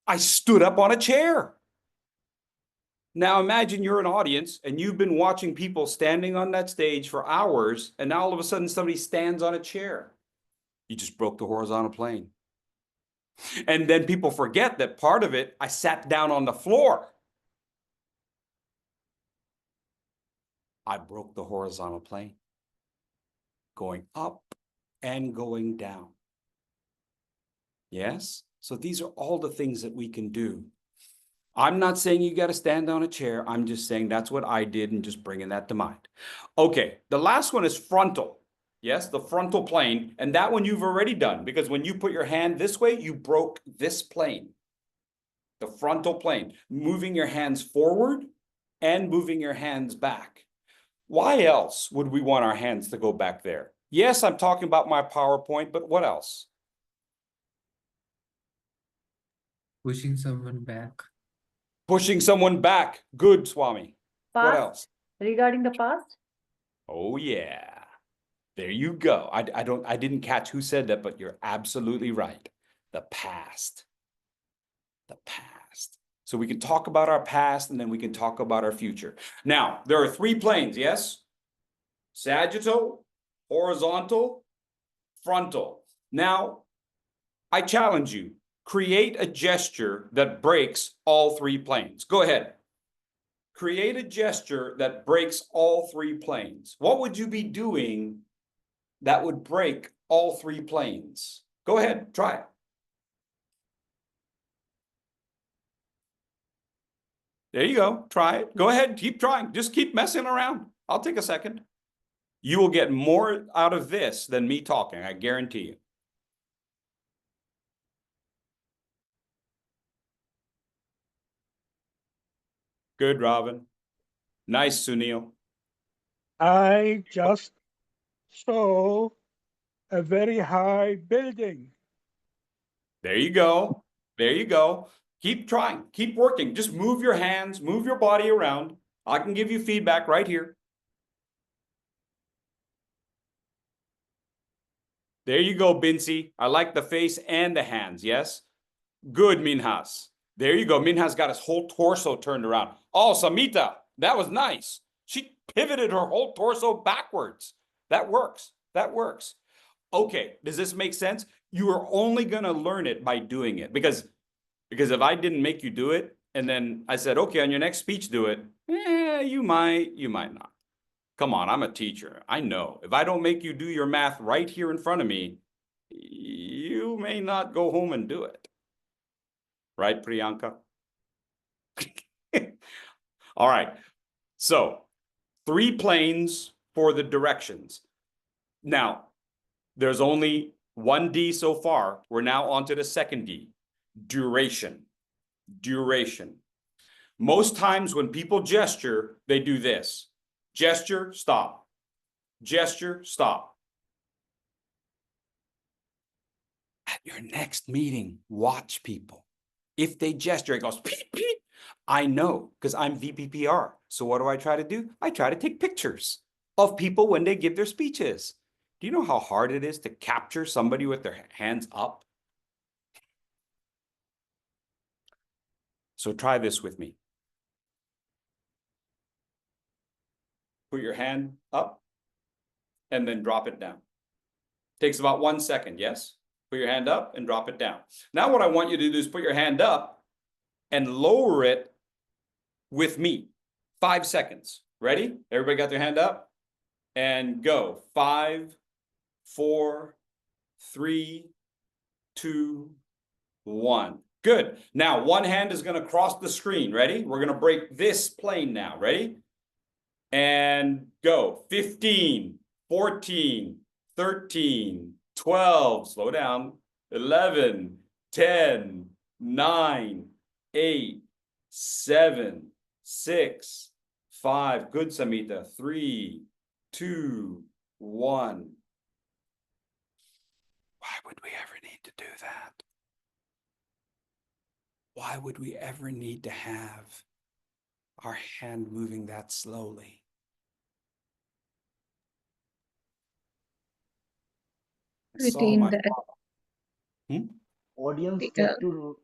I stood up on a chair. Now imagine you're an audience and you've been watching people standing on that stage for hours, and now all of a sudden somebody stands on a chair. You just broke the horizontal plane. And then people forget that part of it, I sat down on the floor. I broke the horizontal plane, going up and going down. Yes? So these are all the things that we can do. I'm not saying you got to stand on a chair. I'm just saying that's what I did and just bringing that to mind. Okay, the last one is frontal. Yes, the frontal plane. And that one you've already done because when you put your hand this way, you broke this plane. The frontal plane, moving your hands forward and moving your hands back. Why else would we want our hands to go back there? Yes, I'm talking about my PowerPoint, but what else? Pushing someone back. Pushing someone back. Good, Swami. What Past, else? regarding the past? Oh, yeah. There you go. I didn't catch who said that, but you're absolutely right. The past. The past. So we can talk about our past and then we can talk about our future. Now, there are 3 planes, yes? Sagittal, horizontal, frontal. Now, I challenge you. Create a gesture that breaks all 3 planes. Go ahead. Create a gesture that breaks all 3 planes. What would you be doing that would break all three planes. Go ahead, try it. There you go. Try it. Go ahead. Keep trying. Just keep messing around. I'll take a second. You will get more out of this than me talking. I guarantee you. Good, Robin. Nice, Sunil. I just saw a very high building. There you go. There you go. Keep trying. Keep working. Just move your hands, move your body around. I can give you feedback right here. There you go, Binsi. I like the face and the hands, yes? Good, Minhas. There you go. Minhas got his whole torso turned around. Oh, Samita, that was nice. She pivoted her whole torso backwards. That works. That works. Okay, does this make sense? You are only going to learn it by doing it. Because if I didn't make you do it, and then I said, okay, on your next speech, do it. You might not. Come on, I'm a teacher. I know. If I don't make you do your math right here in front of me, you may not go home and do it. Right, Priyanka? All right. So 3 planes for the directions. Now, there's only 1 D so far. We're now on to the second D. Duration. Duration. Most times when people gesture, they do this. Gesture, stop. Gesture, stop. At your next meeting, watch people. If they gesture, it goes, peep, peep. I know, because I'm VPPR. So what do I try to do? I try to take pictures of people when they give their speeches. Do you know how hard it is to capture somebody with their hands up? So try this with me. Put your hand up and then drop it down. Takes about 1 second, yes? Put your hand up and drop it down. Now what I want you to do is put your hand up and lower it with me. 5 seconds. Ready? Everybody got their hand up? And go. 5, 4, 3, 2, 1. Good. Now, one hand is going to cross the screen. Ready? We're going to break this plane now. Ready? And go. 15, 14, 13, 12. Slow down. 11, 10, 9, 8, 7, 6, 5. Good, Samita. 3, 2, 1. Why would we ever need to do that? Why would we ever need to have our hand moving that slowly? I saw Retain my that. father. Audience Yeah. get to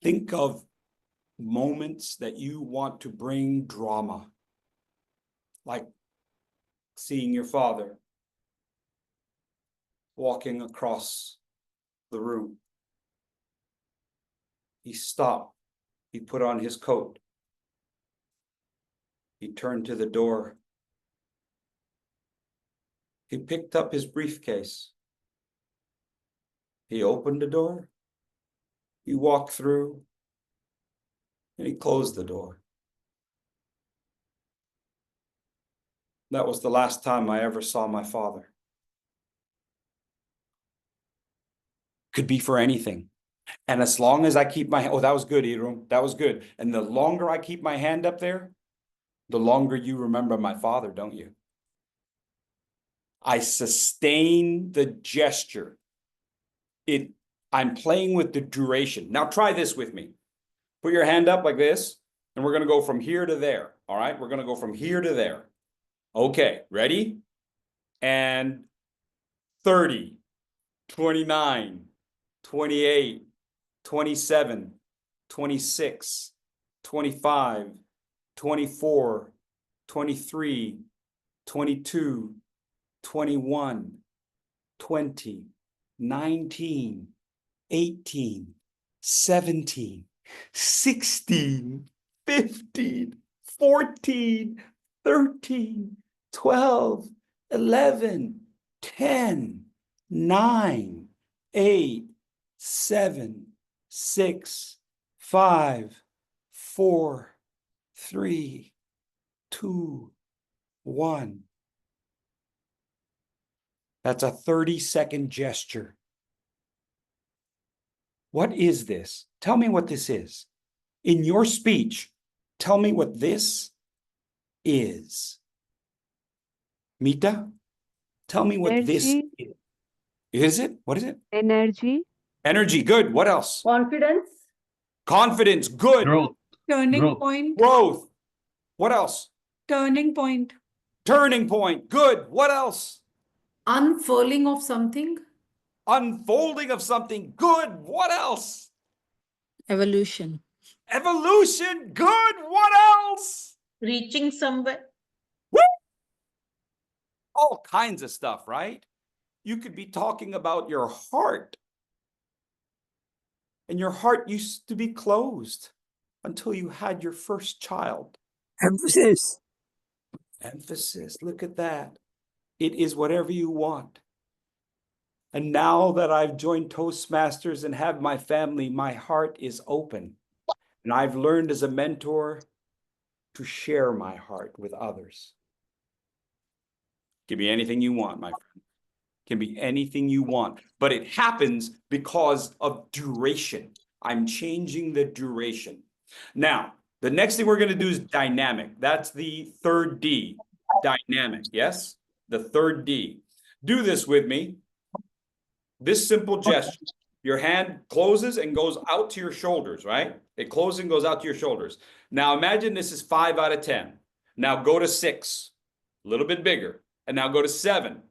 Think of moments that you want to bring drama, like seeing your father walking across the room. He stopped. He put on his coat. He turned to the door. He picked up his briefcase. He opened the door. He walked through. And he closed the door. That was the last time I ever saw my father. Could be for anything. And as long as I keep my, oh, that was good, Irum. That was good. And the longer I keep my hand up there, the longer you remember my father, don't you? I sustain the gesture. I'm playing with the duration. Now try this with me. Put your hand up like this, and we're going to go from here to there. All right, we're going to go from here to there. Okay, ready? And 30, 29, 28, 27, 26, 25, 24, 23, 22, 21, 20, 19, 18, 17, 16, 15, 14, 13, 12, 11, 10, 9, 8, 7, 6, 5, 4, 3, 2, 1. That's a 30-second gesture. What is this? Tell me what this is. In your speech, tell me what this is. Mita, tell me what this Energy. is. Is it? What is it? Energy. Energy. Good. What else? Confidence. Confidence. Good. Growth. Turning Growth. point. Growth. What else? Turning point. Turning point. Good. What else? Unfurling of something. Unfolding of something. Good. What else? Evolution. Evolution. Good. What else? Reaching somewhere. Woo! All kinds of stuff, right? You could be talking about your heart. And your heart used to be closed until you had your first child. Emphasis. Emphasis. Look at that. It is whatever you want. And now that I've joined Toastmasters and have my family, my heart is open. And I've learned as a mentor to share my heart with others. Give me anything you want, my friend. Can be anything you want, but it happens because of duration. I'm changing the duration. Now, the next thing we're going to do is dynamic. That's the third D, dynamic. Yes, the third D. Do this with me. This simple gesture. Your hand closes and goes out to your shoulders, right? It closes and goes out to your shoulders. Now imagine this is 5 out of 10. Now go to 6, a little bit bigger. And now go to 7.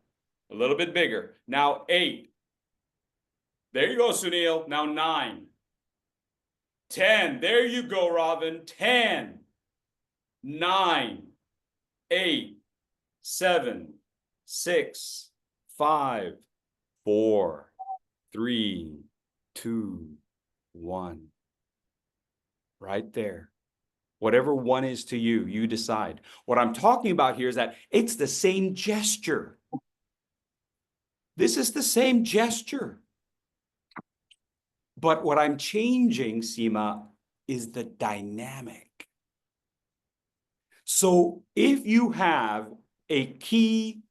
A little bit bigger. Now 8. There you go, Sunil. Now 9. 10. There you go, Robin. 10. 9. 8. 7. 6. 5. 4. 3. 2. 1. Right there. Whatever 1 is to you, you decide. What I'm talking about here is that it's the same gesture. This is the same gesture. But what I'm changing, Seema, is the dynamic. So if you have a key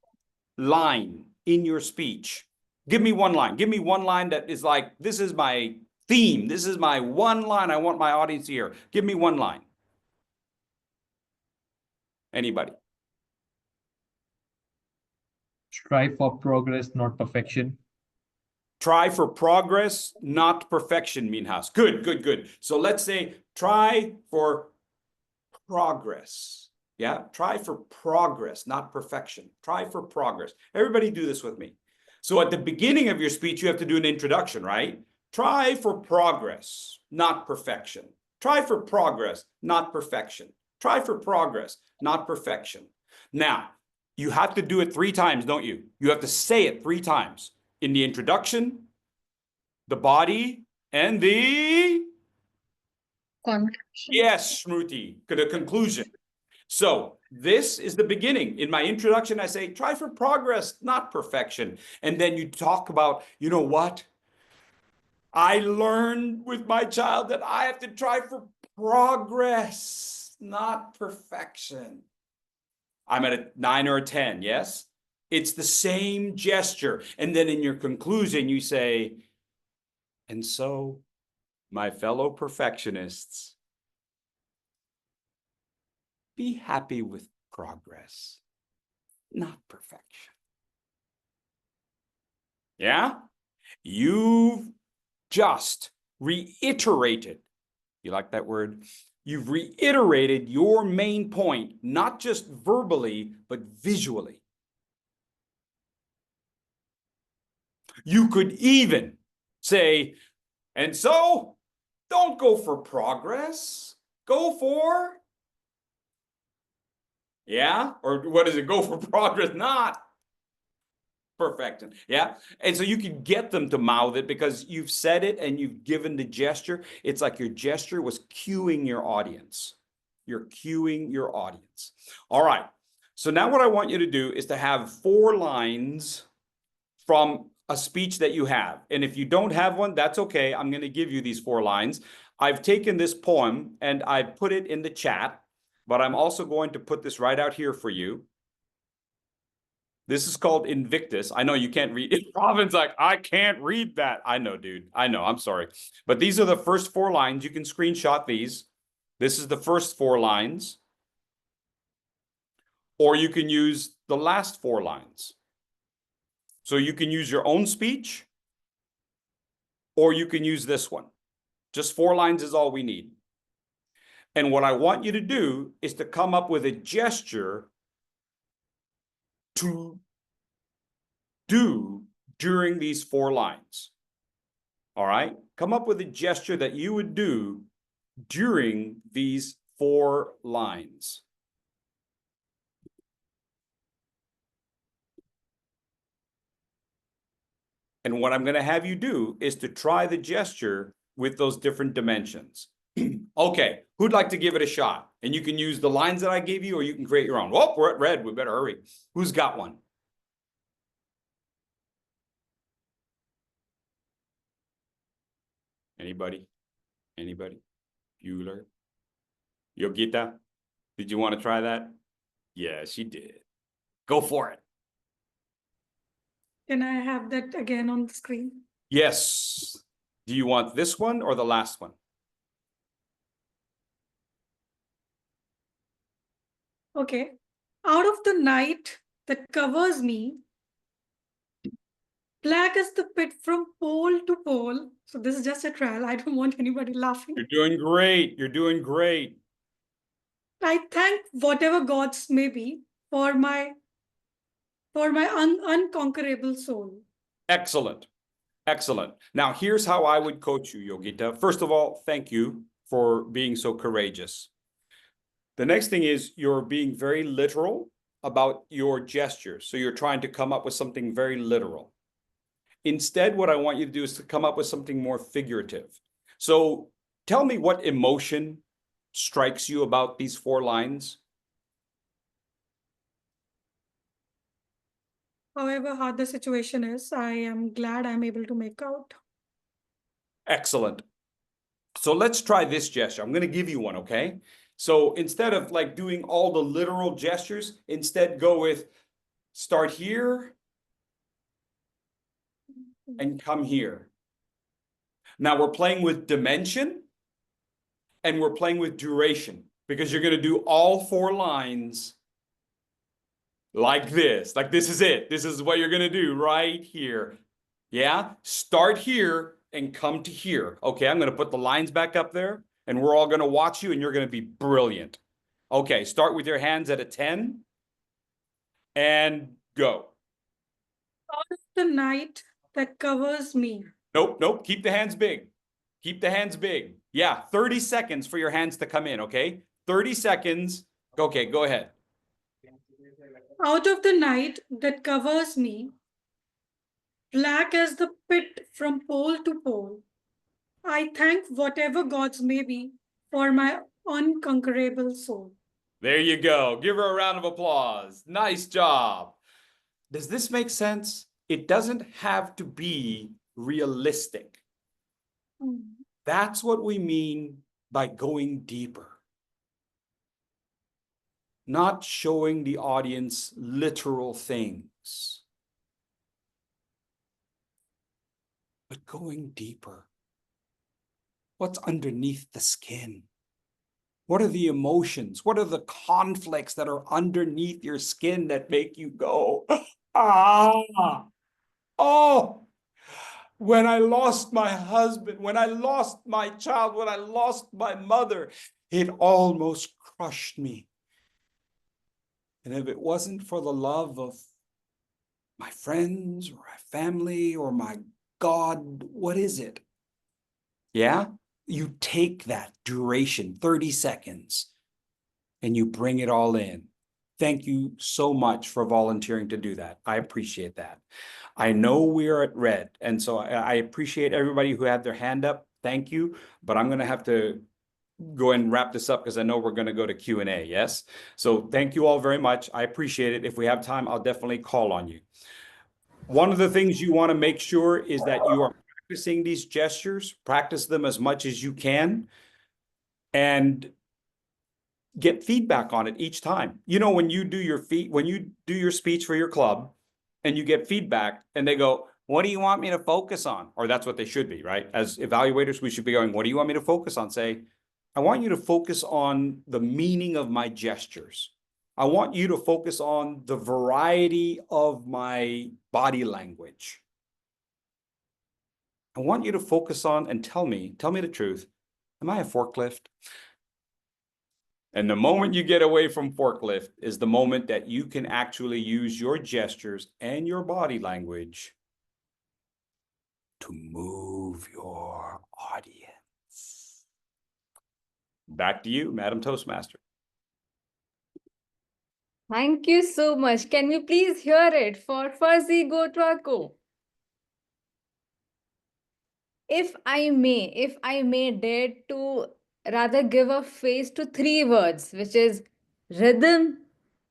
line in your speech, give me one line. Give me one line that is like, this is my theme. This is my one line I want my audience to hear. Give me one line. Anybody? Strive for progress, not perfection. Try for progress, not perfection, Minhas. Good, good, good. So let's say try for progress. Yeah, try for progress, not perfection. Try for progress. Everybody do this with me. So at the beginning of your speech, you have to do an introduction, right? Try for progress, not perfection. Try for progress, not perfection. Try for progress, not perfection. Now, you have to do it 3 times, don't you? You have to say it 3 times. In the introduction, the body, and the Conclusion. yes, Smruti, the conclusion. So this is the beginning. In my introduction, I say, try for progress, not perfection. And then you talk about, you know what? I learned with my child that I have to try for progress, not perfection. I'm at a 9 or a 10, yes? It's the same gesture. And then in your conclusion, you say, and so, my fellow perfectionists, be happy with progress, not perfection. Yeah? You've just reiterated. You like that word? You've reiterated your main point, not just verbally, but visually. You could even say, and so, don't go for progress, go for, yeah? Or what is it? Go for progress, not perfection, yeah? And so you can get them to mouth it because you've said it and you've given the gesture. It's like your gesture was cueing your audience. You're cueing your audience. All right. So now what I want you to do is to have 4 lines from a speech that you have. And if you don't have one, that's okay. I'm going to give you these 4 lines. I've taken this poem and I've put it in the chat, but I'm also going to put this right out here for you. This is called Invictus. I know you can't read it. Robin's like, I can't read that. I know, dude. I know. I'm sorry. But these are the first 4 lines. You can screenshot these. This is the first 4 lines. Or you can use the last 4 lines. So you can use your own speech, or you can use this one. Just 4 lines is all we need. And what I want you to do is to come up with a gesture to do during these 4 lines. All right? Come up with a gesture that you would do during these 4 lines. And what I'm going to have you do is to try the gesture with those different dimensions. Okay, who'd like to give it a shot? And you can use the lines that I gave you, or you can create your own. Oh, we're at red. We better hurry. Who's got one? Anybody? Anybody? Bueller? Yogita? Did you want to try that? Yeah, she did. Go for it. Can I have that again on the screen? Yes. Do you want this one or the last one? Okay. Out of the night that covers me, black as the pit from pole to pole. So this is just a trial. I don't want anybody laughing. You're doing great. You're doing great. I thank whatever gods may be for my unconquerable soul. Excellent. Excellent. Now, here's how I would coach you, Yogita. First of all, thank you for being so courageous. The next thing is you're being very literal about your gestures. So you're trying to come up with something very literal. Instead, what I want you to do is to come up with something more figurative. So tell me what emotion strikes you about these 4 lines. However hard the situation is, I am glad I'm able to make out. Excellent. So let's try this gesture. I'm going to give you one, okay? So instead of like doing all the literal gestures, instead go with start here and come here. Now we're playing with dimension and we're playing with duration because you're going to do all 4 lines like this. Like this is it. This is what you're going to do right here. Yeah? Start here and come to here. Okay, I'm going to put the lines back up there and we're all going to watch you and you're going to be brilliant. Okay, start with your hands at a 10 and go. Out of the night that covers me. Nope, nope. Keep the hands big. Keep the hands big. Yeah, 30 seconds for your hands to come in, okay? 30 seconds. Okay, go ahead. Out of the night that covers me, black as the pit from pole to pole, I thank whatever gods may be for my unconquerable soul. There you go. Give her a round of applause. Nice job. Does this make sense? It doesn't have to be realistic. That's what we mean by going deeper. Not showing the audience literal things, but going deeper. What's underneath the skin? What are the emotions? What are the conflicts that are underneath your skin that make you go, ah, oh, when I lost my husband, when I lost my child, when I lost my mother, it almost crushed me. And if it wasn't for the love of my friends or my family or my God, what is it? Yeah? You take that duration, 30 seconds, and you bring it all in. Thank you so much for volunteering to do that. I appreciate that. I know we are at red, and so I appreciate everybody who had their hand up. Thank you, but I'm going to have to go ahead and wrap this up because I know we're going to go to Q&A, yes? So thank you all very much. I appreciate it. If we have time, I'll definitely call on you. One of the things you want to make sure is that you are practicing these gestures, practice them as much as you can, and get feedback on it each time. You know, when you do your speech for your club and you get feedback and they go, what do you want me to focus on? Or that's what they should be, right? As evaluators, we should be going, what do you want me to focus on? Say, I want you to focus on the meaning of my gestures. I want you to focus on the variety of my body language. I want you to focus on and tell me the truth. Am I a forklift? And the moment you get away from forklift is the moment that you can actually use your gestures and your body language to move your audience. Back to you, Madam Toastmaster. Thank you so much. Can we please hear it for Fursey Gotuaco? If I may dare to rather give a face to three words, which is rhythm,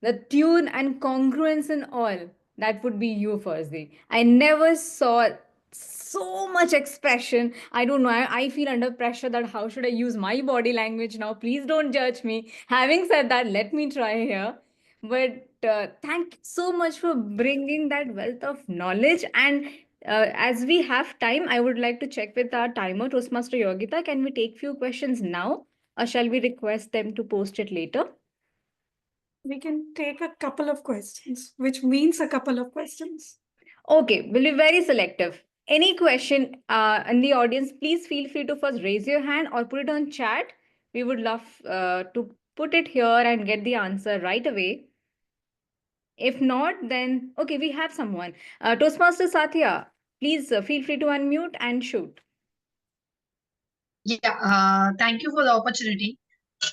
the tune, and congruence in all, that would be you, Fursey. I never saw so much expression. I don't know. I feel under pressure that how should I use my body language now? Please don't judge me. Having said that, let me try here. But thank you so much for bringing that wealth of knowledge. And as we have time, I would like to check with our timer, Toastmaster Yogita. Can we take few questions now, or shall we request them to post it later? We can take a couple of questions, which means a couple of questions. Okay, we'll be very selective. Any question in the audience, please feel free to first raise your hand or put it on chat. We would love to put it here and get the answer right away. If not, then okay, we have someone. Toastmaster Satya, please feel free to unmute and shoot. Yeah, thank you for the opportunity.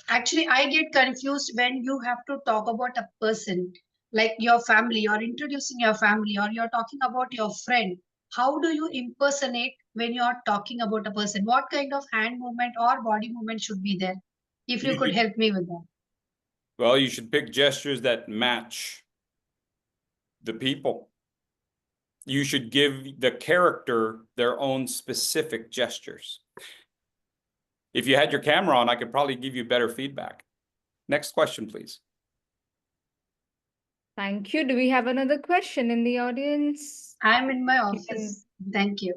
Actually, I get confused when you have to talk about a person, like your family, you're introducing your family, or you're talking about your friend. How do you impersonate when you're talking about a person? What kind of hand movement or body movement should be there? If you could help me with that. Well, you should pick gestures that match the people. You should give the character their own specific gestures. If you had your camera on, I could probably give you better feedback. Next question, please. Thank you. Do we have another question in the audience? I'm in my office. Thank you.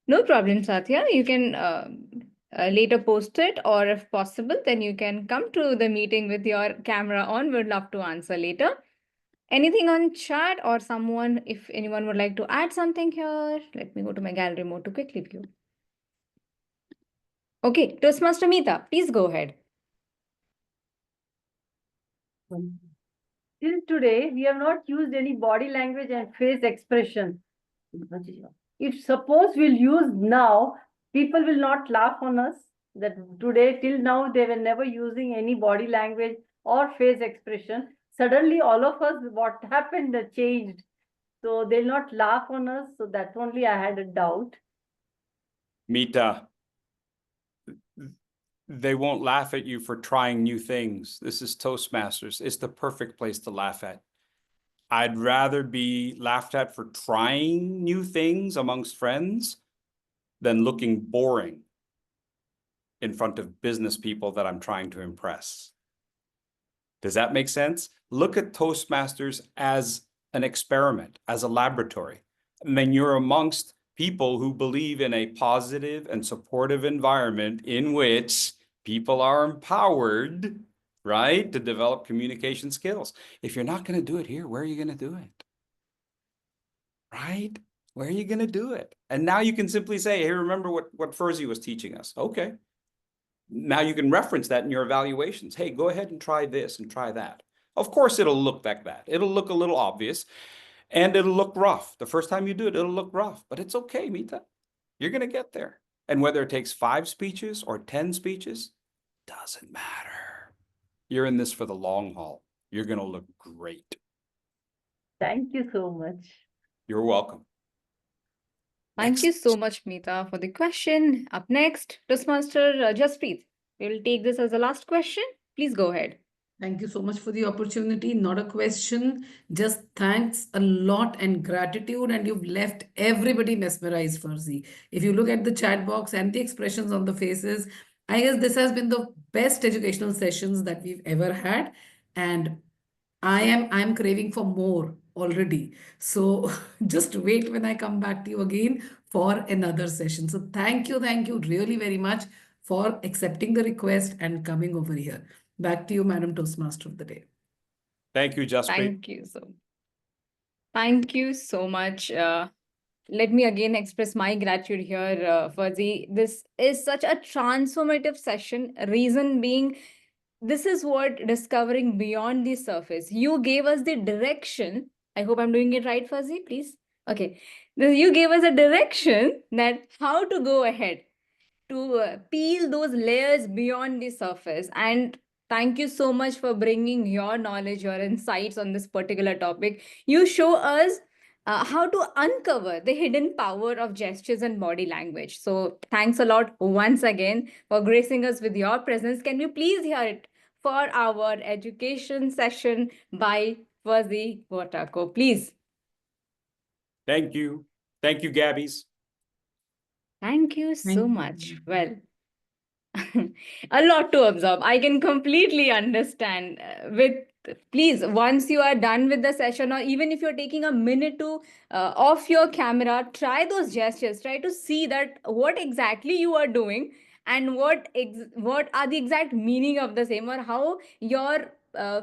No problem, Satya. You can later post it, or if possible, then you can come to the meeting with your camera on. We'd love to answer later. Anything on chat or someone, if anyone would like to add something here, let me go to my gallery mode to quickly view. Okay, Toastmaster Meeta, please go ahead. Till today, we have not used any body language and face expression. If suppose we'll use now, people will not laugh on us. That today, till now, they were never using any body language or face expression. Suddenly, all of us, what happened, changed. So they'll not laugh on us. So that's only I had a doubt. Meeta, they won't laugh at you for trying new things. This is Toastmasters. It's the perfect place to laugh at. I'd rather be laughed at for trying new things amongst friends than looking boring in front of business people that I'm trying to impress. Does that make sense? Look at Toastmasters as an experiment, as a laboratory. And then you're amongst people who believe in a positive and supportive environment in which people are empowered, right, to develop communication skills. If you're not going to do it here, where are you going to do it? Right? Where are you going to do it? And now you can simply say, hey, remember what Fursey was teaching us. Okay. Now you can reference that in your evaluations. Hey, go ahead and try this and try that. Of course, it'll look like that. It'll look a little obvious and it'll look rough. The first time you do it, it'll look rough, but it's okay, Meeta. You're going to get there. And whether it takes 5 speeches or 10 speeches, doesn't matter. You're in this for the long haul. You're going to look great. Thank you so much. You're welcome. Thank you so much, Meeta, for the question. Up next, Toastmaster Jaspreet. We'll take this as the last question. Please go ahead. Thank you so much for the opportunity. Not a question, just thanks a lot and gratitude. And you've left everybody mesmerized, Fursey. If you look at the chat box and the expressions on the faces, I guess this has been the best educational sessions that we've ever had. And I'm craving for more already. So just wait when I come back to you again for another session. So thank you really very much for accepting the request and coming over here. Back to you, Madam Toastmaster of the Day. Thank you, Jaspreet. Thank you so much. Let me again express my gratitude here, Fursey. This is such a transformative session. Reason being, this is what discovering beyond the surface. You gave us the direction. I hope I'm doing it right, Fursey, please. Okay. You gave us a direction that how to go ahead to peel those layers beyond the surface. And thank you so much for bringing your knowledge, your insights on this particular topic. You show us how to uncover the hidden power of gestures and body language. So thanks a lot once again for gracing us with your presence. Can we please hear it for our education session by Fursey Gotuaco, please? Thank you. Thank you, Gabbys. Thank you so much. Well, a lot to absorb. I can completely understand. Please, once you are done with the session, or even if you're taking a minute to off your camera, try those gestures. Try to see that what exactly you are doing and what are the exact meaning of the same, or how your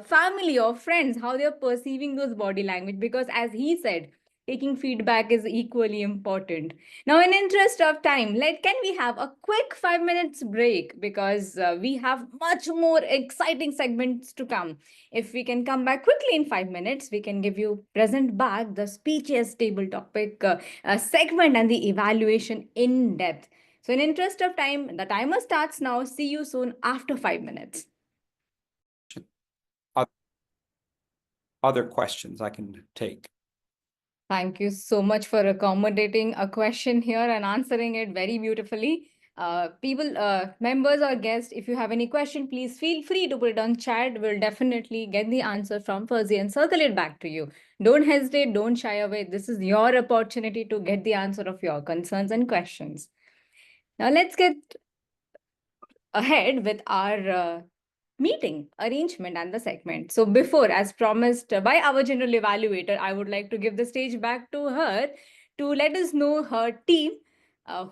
family or friends, how they're perceiving those body language. Because as he said, taking feedback is equally important. Now, in interest of time, can we have a quick 5 minutes break, because we have much more exciting segments to come. If we can come back quickly in 5 minutes, we can present back the speeches table topic segment and the evaluation in depth. So in interest of time, the timer starts now. See you soon after 5 minutes. Other questions I can take. Thank you so much for accommodating a question here and answering it very beautifully. Members or guests, if you have any question, please feel free to put it on chat. We'll definitely get the answer from Fursey and circle it back to you. Don't hesitate, don't shy away. This is your opportunity to get the answer of your concerns and questions. Now let's get ahead with our meeting arrangement and the segment. So before, as promised by our general evaluator, I would like to give the stage back to her to let us know her team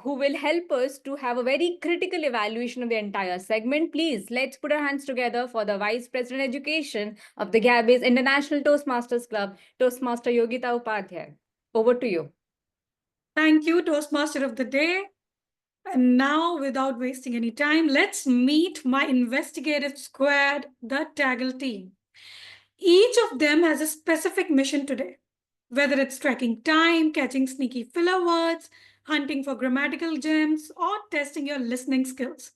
who will help us to have a very critical evaluation of the entire segment. Please, let's put our hands together for the Vice President Education of the Gabbys International Toastmasters Club, Toastmaster Yogita Upadhyay. Over to you. Thank you, Toastmaster of the Day. And now, without wasting any time, let's meet my investigative squad, the TAGL team. Each of them has a specific mission today, whether it's tracking time, catching sneaky filler words, hunting for grammatical gems, or testing your listening skills.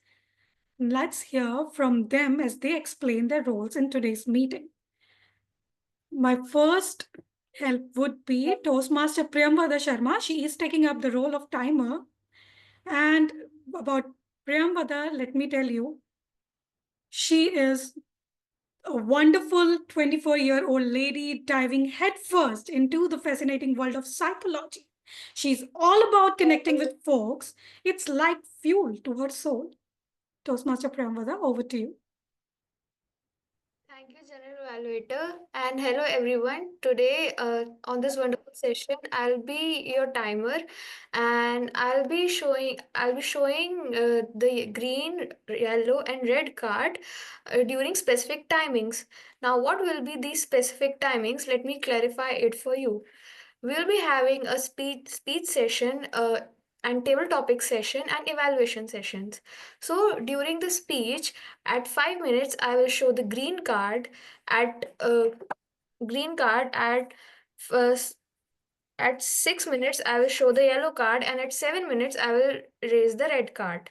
Let's hear from them as they explain their roles in today's meeting. My first help would be Toastmaster Priyamvada Sharma. She is taking up the role of timer. And about Priyamvada, let me tell you, she is a wonderful 24-year-old lady diving headfirst into the fascinating world of psychology. She's all about connecting with folks. It's like fuel to her soul. Toastmaster Priyamvada, over to you. Thank you, General Evaluator, and hello everyone. Today, on this wonderful session, I'll be your timer, and I'll be showing the green, yellow, and red card during specific timings. Now, what will be these specific timings? Let me clarify it for you. We'll be having a speech session, and table topic session and evaluation sessions. So during the speech, at 5 minutes, I will show the green card at first. At 6 minutes, I will show the yellow card, and at 7 minutes, I will raise the red card.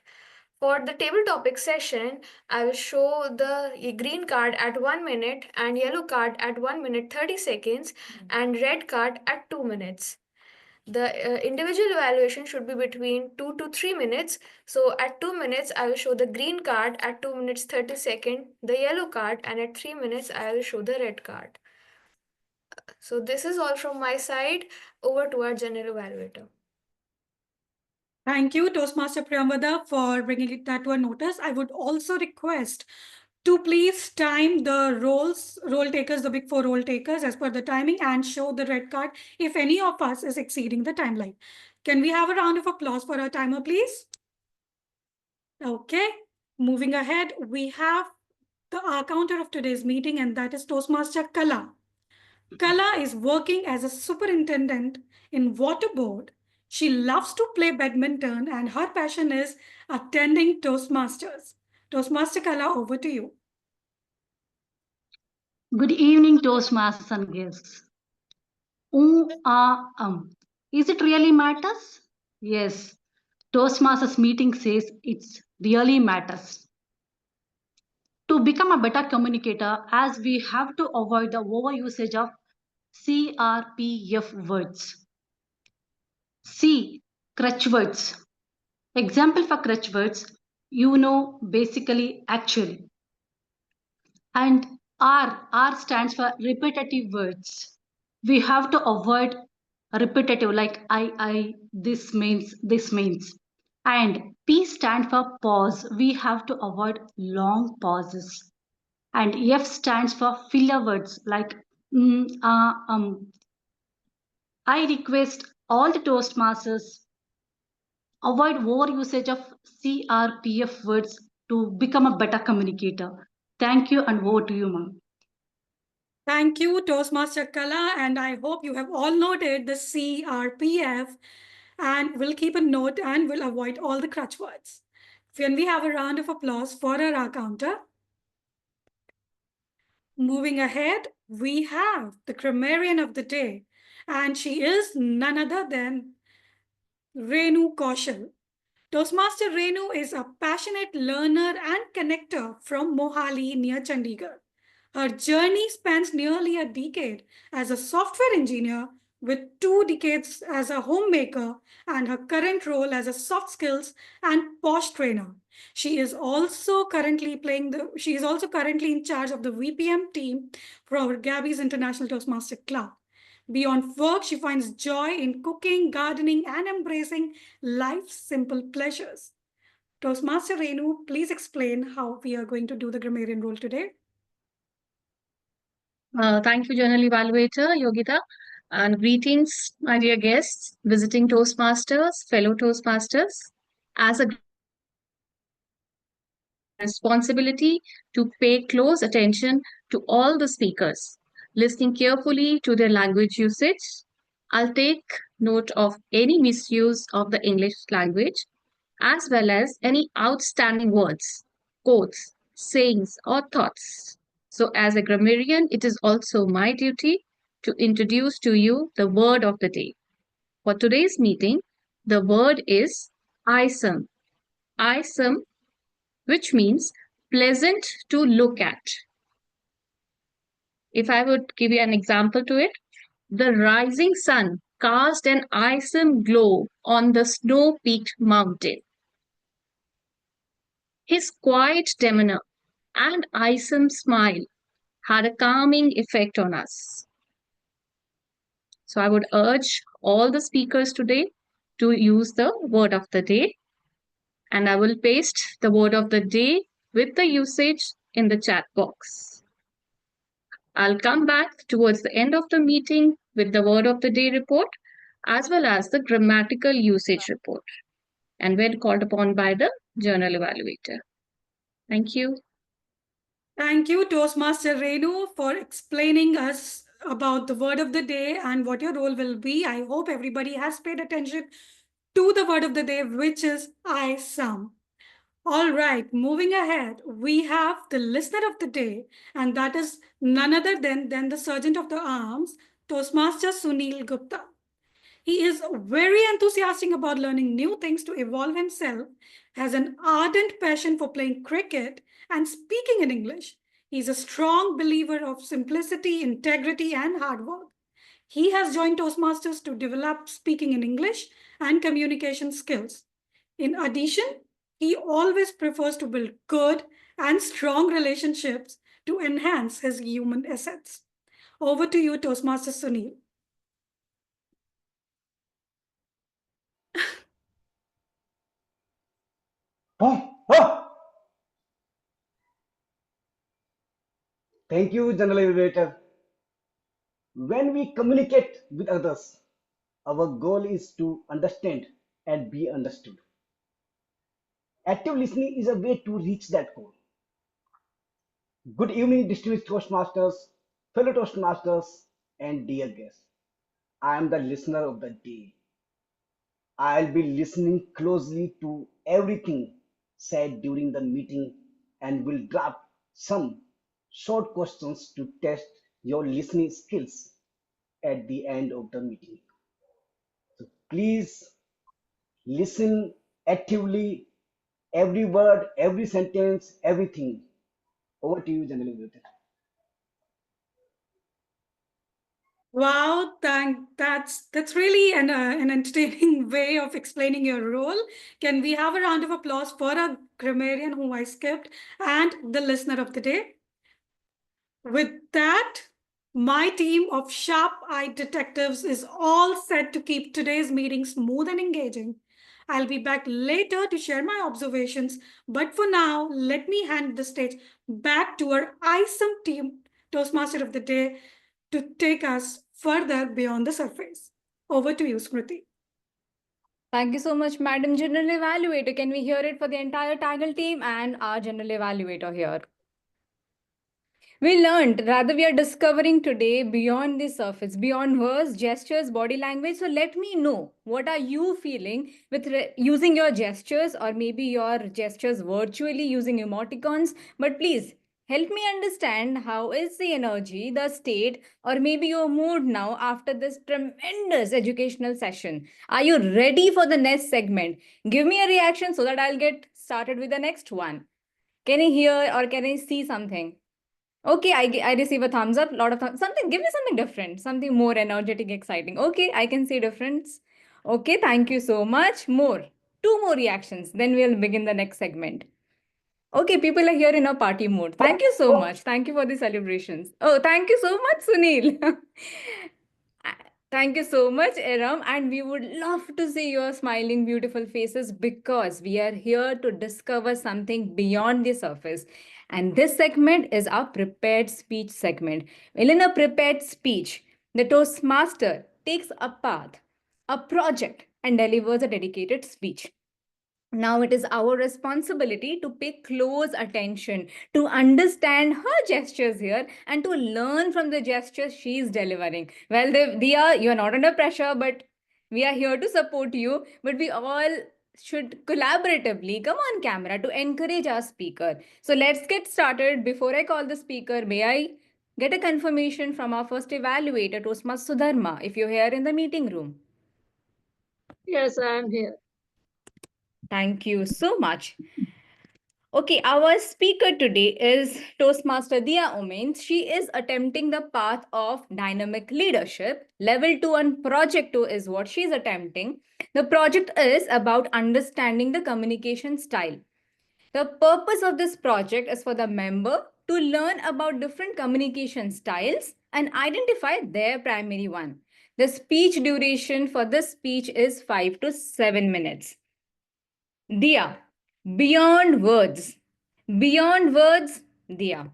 For the table topic session, I will show the green card at 1 minute and yellow card at 1 minute 30 seconds and red card at 2 minutes. The individual evaluation should be between 2 to 3 minutes. So at 2 minutes, I will show the green card, at 2 minutes 30 seconds, the yellow card, and at 3 minutes, I will show the red card. So this is all from my side. Over to our general evaluator. Thank you, Toastmaster Priyamvada, for bringing that to our notice. I would also request to please time the role takers, the big four role takers as per the timing, and show the red card if any of us is exceeding the timeline. Can we have a round of applause for our timer, please? Okay, moving ahead, we have the counter of today's meeting, and that is Toastmaster Kala. Kala is working as a superintendent in water board. She loves to play badminton, and her passion is attending Toastmasters. Toastmaster Kala, over to you. Good evening, Toastmasters and guests. Is it really matters? Yes, Toastmasters meeting says it's really matters. To become a better communicator, as we have to avoid the overusage of CRPF words. C, crutch words. Example for crutch words, basically, actually. And R stands for repetitive words. We have to avoid repetitive like I, this means. And P stands for pause. We have to avoid long pauses. And F stands for filler words like I request all the Toastmasters avoid overusage of CRPF words to become a better communicator. Thank you, and over to you, ma'am. Thank you, Toastmaster Kala, and I hope you have all noted the CRPF, and we'll keep a note and we'll avoid all the crutch words. Can we have a round of applause for our counter? Moving ahead, we have the grammarian of the day, and she is none other than Renu Kaushal. Toastmaster Renu is a passionate learner and connector from Mohali near Chandigarh. Her journey spans nearly a decade as a software engineer with 2 decades as a homemaker and her current role as a soft skills and POSH trainer. She is also currently in charge of the VPM team for our Gabbys International Toastmaster Club. Beyond work, she finds joy in cooking, gardening, and embracing life's simple pleasures. Toastmaster Renu, please explain how we are going to do the grammarian role today. Thank you, General Evaluator Yogita, and greetings, my dear guests, visiting Toastmasters, fellow Toastmasters. As a responsibility to pay close attention to all the speakers, listening carefully to their language usage. I'll take note of any misuse of the English language, as well as any outstanding words, quotes, sayings, or thoughts. So as a grammarian, it is also my duty to introduce to you the word of the day. For today's meeting, the word is eyesome. Eyesome, which means pleasant to look at. If I would give you an example to it, the rising sun cast an eyesome glow on the snow-peaked mountain. His quiet demeanor and eyesome smile had a calming effect on us. So I would urge all the speakers today to use the word of the day, and I will paste the word of the day with the usage in the chat box. I'll come back towards the end of the meeting with the word of the day report as well as the grammatical usage report, and when called upon by the journal evaluator. Thank you. Thank you, Toastmaster Renu, for explaining us about the word of the day and what your role will be. I hope everybody has paid attention to the word of the day, which is eyesome. All right, moving ahead, we have the listener of the day, and that is none other than the Sergeant of the Arms, Toastmaster Sunil Gupta. He is very enthusiastic about learning new things to evolve himself, has an ardent passion for playing cricket and speaking in English. He's a strong believer of simplicity, integrity, and hard work. He has joined Toastmasters to develop speaking in English and communication skills. In addition, he always prefers to build good and strong relationships to enhance his human assets. Over to you, Toastmaster Sunil. Thank you, General Evaluator. When we communicate with others, our goal is to understand and be understood. Active listening is a way to reach that goal. Good evening, distinguished Toastmasters, fellow Toastmasters, and dear guests. I am the listener of the day. I'll be listening closely to everything said during the meeting and will draft some short questions to test your listening skills at the end of the meeting. So please listen actively, every word, every sentence, everything. Over to you, General Executive. Wow, that's really an entertaining way of explaining your role. Can we have a round of applause for a grammarian whom I skipped and the listener of the day? With that, my team of sharp-eyed detectives is all set to keep today's meeting smooth and engaging. I'll be back later to share my observations, but for now, let me hand the stage back to our awesome team, Toastmaster of the day, to take us further beyond the surface. Over to you, Smruti. Thank you so much, Madam General Evaluator. Can we hear it for the entire TAGL team and our General Evaluator here? We learned, rather we are discovering today beyond the surface, beyond words, gestures, body language. So let me know, what are you feeling with using your gestures, or maybe your gestures virtually using emoticons? But please help me understand, how is the energy, the state, or maybe your mood now after this tremendous educational session? Are you ready for the next segment? Give me a reaction so that I'll get started with the next one. Can I hear or can I see something? Okay, I receive a thumbs up, lot of something, give me something different, something more energetic, exciting. Okay, I can see difference. Okay, thank you so much. More, 2 more reactions, then we'll begin the next segment. Okay, people are here in a party mode. Thank you so much. Thank you for the celebrations. Oh, thank you so much, Sunil. Thank you so much, Eram. And we would love to see your smiling, beautiful faces, because we are here to discover something beyond the surface. And this segment is our prepared speech segment. Well, in a prepared speech, the Toastmaster takes a path, a project, and delivers a dedicated speech. Now it is our responsibility to pay close attention, to understand her gestures here, and to learn from the gestures she is delivering. Well, Diya, you are not under pressure, but we are here to support you. But we all should collaboratively come on camera to encourage our speaker. So let's get started. Before I call the speaker, may I get a confirmation from our first evaluator, Toastmaster Sudharma, if you're here in the meeting room? Yes, I am here. Thank you so much. Okay, our speaker today is Toastmaster Diya Oommen. She is attempting the path of dynamic leadership. Level 2 and Project 2 is what she's attempting. The project is about understanding the communication style. The purpose of this project is for the member to learn about different communication styles and identify their primary one. The speech duration for this speech is 5 to 7 minutes. Diya, beyond words. Beyond words, Diya.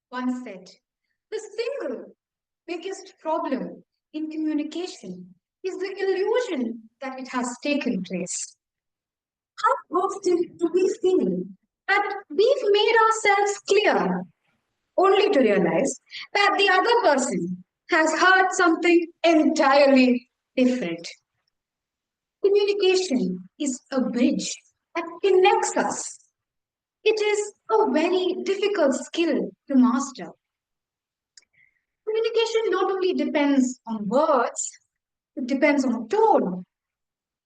One said, the single biggest problem in communication is the illusion that it has taken place. How often do we feel that we've made ourselves clear, only to realize that the other person has heard something entirely different? Communication is a bridge that connects us. It is a very difficult skill to master. Communication not only depends on words, it depends on tone,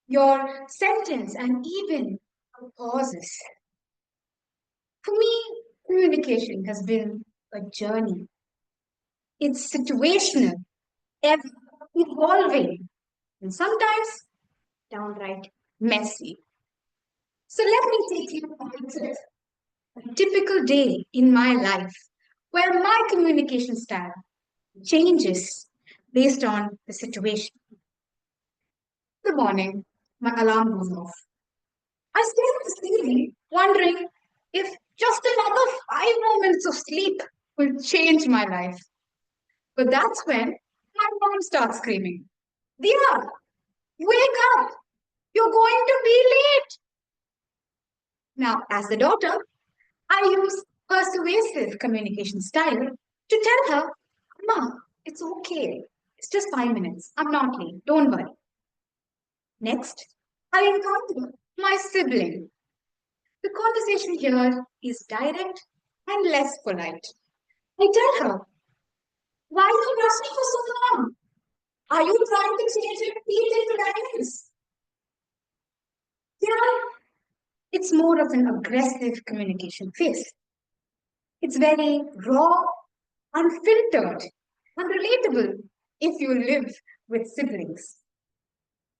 your sentence, and even pauses. For me, communication has been a journey. It's situational, evolving, and sometimes downright messy. So let me take you on a typical day in my life where my communication style changes based on the situation. In the morning, my alarm goes off. I stare at the ceiling, wondering if just another 5 more minutes of sleep will change my life. But that's when my mom starts screaming, Diya, wake up! You're going to be late! Now, as the daughter, I use persuasive communication style to tell her, Ma, it's okay. It's just 5 minutes. I'm not late. Don't worry. Next, I encounter my sibling. The conversation here is direct and less polite. I tell her, why are you rushing for so long? Are you trying to change your teeth into diamonds? Yeah, it's more of an aggressive communication phase. It's very raw, unfiltered, and relatable if you live with siblings.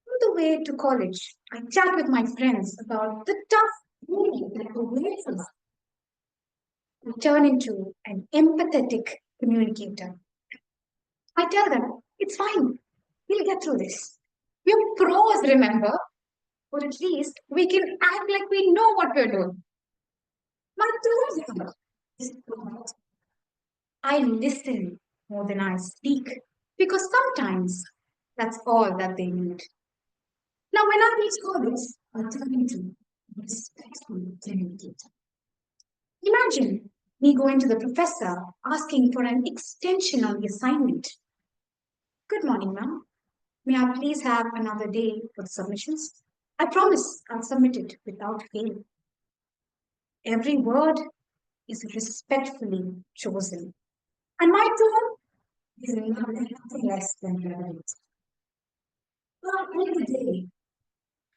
On the way to college, I chat with my friends about the tough moment that awaits us. I turn into an empathetic communicator. I tell them, it's fine, we'll get through this. We're pros, remember? Or at least we can act like we know what we're doing. My tone is polite. I listen more than I speak because sometimes that's all that they need. Now, when I reach college, I turn into a respectful communicator. Imagine me going to the professor asking for an extension on the assignment. Good morning, ma'am. May I please have another day for the submissions? I promise I'll submit it without fail. Every word is respectfully chosen. And my tone is nothing less than relevant. I end the day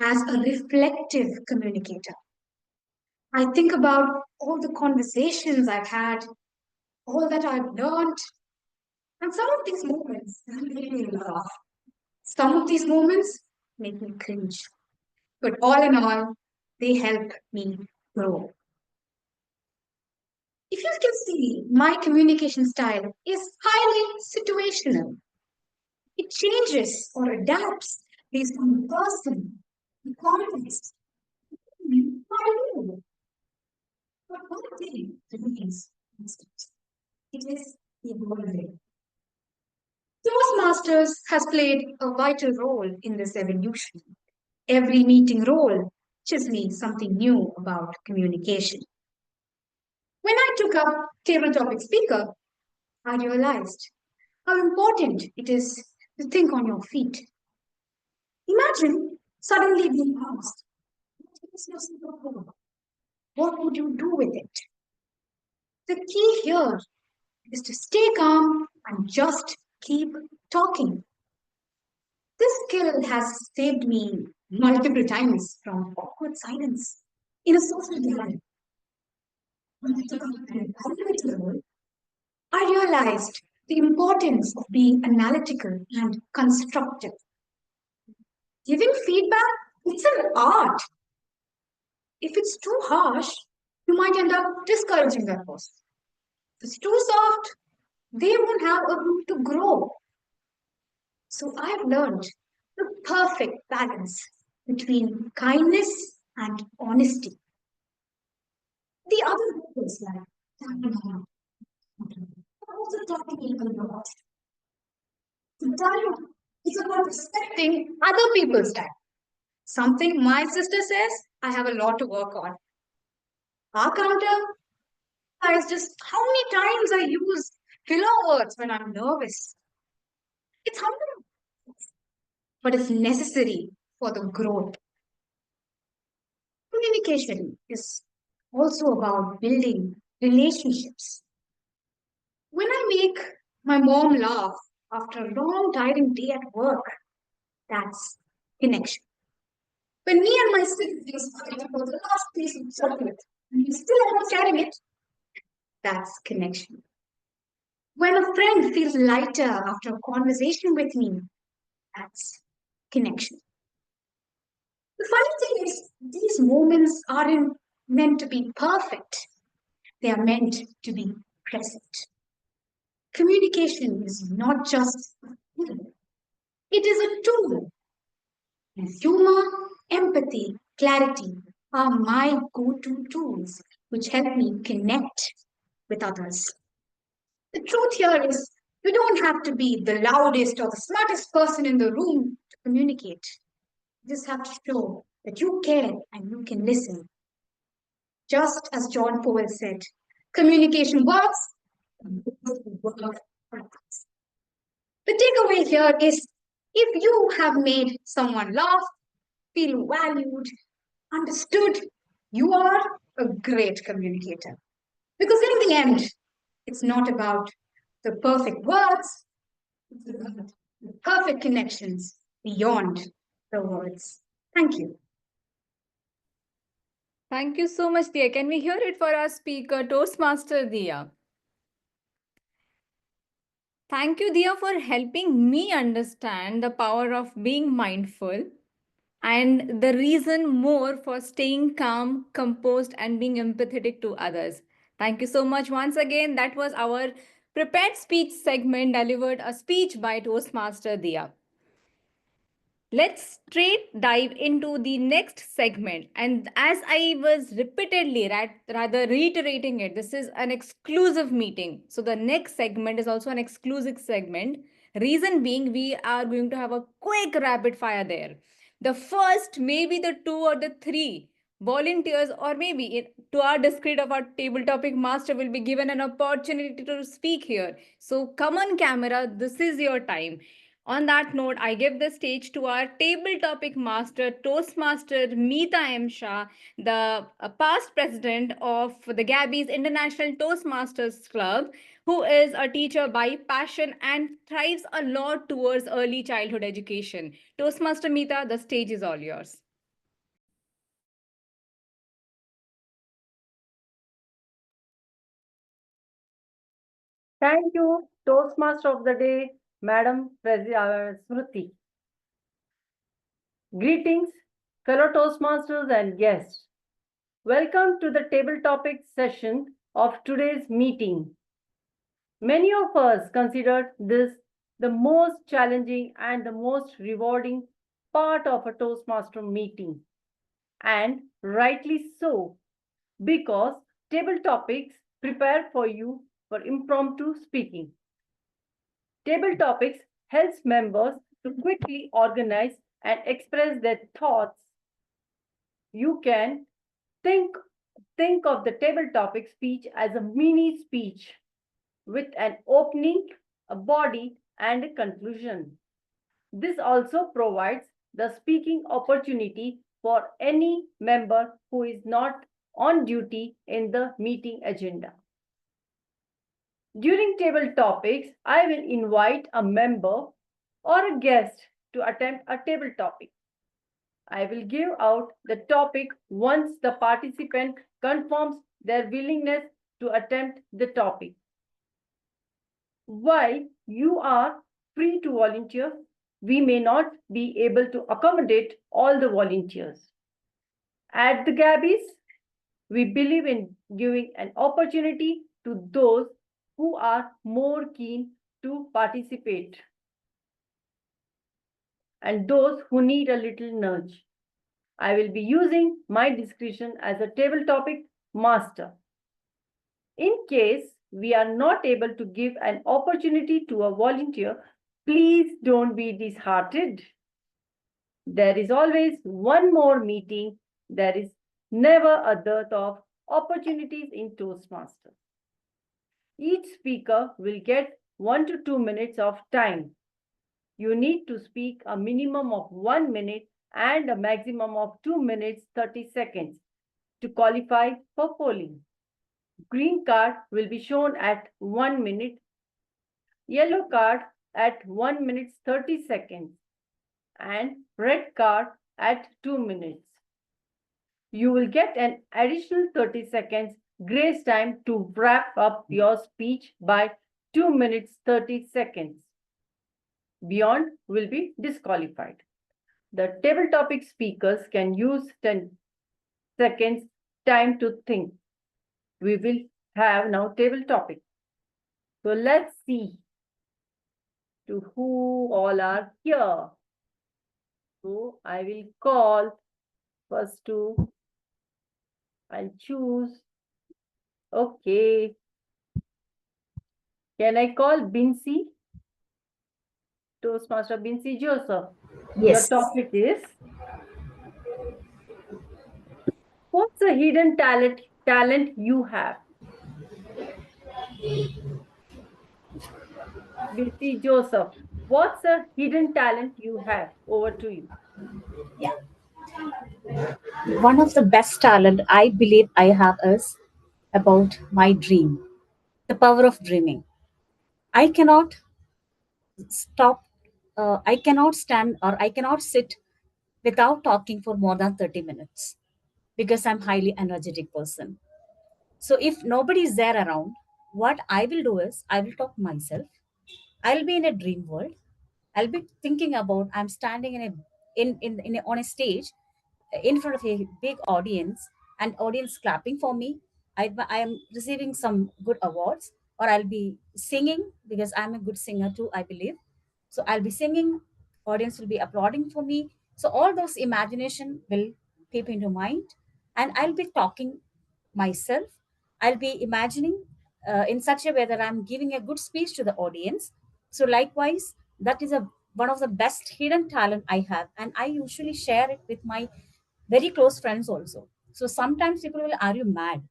as a reflective communicator. I think about all the conversations I've had, all that I've learned, and some of these moments make me laugh. Some of these moments make me cringe. But all in all, they help me grow. If you can see, my communication style is highly situational. It changes or adapts based on the person, the context, my mood. But one thing remains constant. It is evolving. Toastmasters has played a vital role in this evolution. Every meeting role teaches me something new about communication. When I took up table topic speaker, I realized how important it is to think on your feet. Imagine suddenly being asked, what is your superpower? What would you do with it? The key here is to stay calm and just keep talking. This skill has saved me multiple times from awkward silence in a social gathering. When I took up an evaluator role, I realized the importance of being analytical and constructive. Giving feedback, it's an art. If it's too harsh, you might end up discouraging that person. If it's too soft, they won't have a room to grow. So I've learned the perfect balance between kindness and honesty. The other is like also talking a lot. The time is about respecting other people's time. Something my sister says I have a lot to work on. Our counter is just how many times I use filler words when I'm nervous. It's humbling, but it's necessary for the growth. Communication is also about building relationships. When I make my mom laugh after a long, tiring day at work, that's connection. When me and my siblings fight about the last piece of chocolate and you still end up sharing it, that's connection. When a friend feels lighter after a conversation with me, that's connection. The funny thing is, these moments aren't meant to be perfect. They are meant to be present. Communication is not just a skill, it is a tool. And humor, empathy, clarity are my go-to tools which help me connect with others. The truth here is you don't have to be the loudest or the smartest person in the room to communicate. You just have to show that you care and you can listen. Just as John Powell said, communication works. The takeaway here is if you have made someone laugh, feel valued, understood, you are a great communicator. Because in the end, it's not about the perfect words, it's about the perfect connections beyond the words. Thank you. Thank you so much, Diya. Can we hear it for our speaker, Toastmaster Diya? Thank you, Diya, for helping me understand the power of being mindful and the reason more for staying calm, composed, and being empathetic to others. Thank you so much once again. That was our prepared speech segment, delivered a speech by Toastmaster Diya. Let's straight dive into the next segment. And as I was repeatedly, rather reiterating it, this is an exclusive meeting. So the next segment is also an exclusive segment. Reason being, we are going to have a quick rapid fire there. The first, maybe the two or the three volunteers, or maybe to our discreet of our table topic master, will be given an opportunity to speak here. So come on camera, this is your time. On that note, I give the stage to our table topic master, Toastmaster Meeta M. Shah, the past president of the Gabbys International Toastmasters Club, who is a teacher by passion and thrives a lot towards early childhood education. Toastmaster Meeta, the stage is all yours. Thank you, Toastmaster of the Day, Madam Smruti. Greetings, fellow Toastmasters and guests. Welcome to the table topic session of today's meeting. Many of us consider this the most challenging and the most rewarding part of a Toastmaster meeting. And rightly so, because table topics prepare for you for impromptu speaking. Table topics helps members to quickly organize and express their thoughts. You can think of the table topic speech as a mini speech with an opening, a body, and a conclusion. This also provides the speaking opportunity for any member who is not on duty in the meeting agenda. During table topics, I will invite a member or a guest to attempt a table topic. I will give out the topic once the participant confirms their willingness to attempt the topic. While you are free to volunteer, we may not be able to accommodate all the volunteers. At the Gabbys, we believe in giving an opportunity to those who are more keen to participate and those who need a little nudge. I will be using my discretion as a table topic master. In case we are not able to give an opportunity to a volunteer, please don't be disheartened. There is always one more meeting. There is never a dearth of opportunities in Toastmasters. Each speaker will get 1 to 2 minutes of time. You need to speak a minimum of 1 minute and a maximum of 2 minutes 30 seconds to qualify for polling. Green card will be shown at 1 minute, yellow card at 1 minute 30 seconds, and red card at 2 minutes. You will get an additional 30 seconds grace time to wrap up your speech by 2 minutes 30 seconds. Beyond will be disqualified. The table topic speakers can use 10 seconds time to think. We will have now table topic. So let's see to who all are here. So I will call first to and choose. Okay. Can I call Binsi? Toastmaster Binsi Joseph. Yes. Your topic is, what's a hidden talent you have? Binsi Joseph, what's a hidden talent you have? Over to you. Yeah. One of the best talent I believe I have is about my dream, the power of dreaming. I cannot stop, I cannot stand or I cannot sit without talking for more than 30 minutes because I'm highly energetic person. So if nobody is there around, what I will do is I will talk myself. I'll be in a dream world. I'll be thinking about I'm standing on a stage in front of a big audience and audience clapping for me. I am receiving some good awards, or I'll be singing because I'm a good singer too, I believe. So I'll be singing, audience will be applauding for me. So all those imagination will peep into mind, and I'll be talking myself. I'll be imagining in such a way that I'm giving a good speech to the audience. So likewise, that is a one of the best hidden talent I have, and I usually share it with my very close friends also. So sometimes people will, are you mad?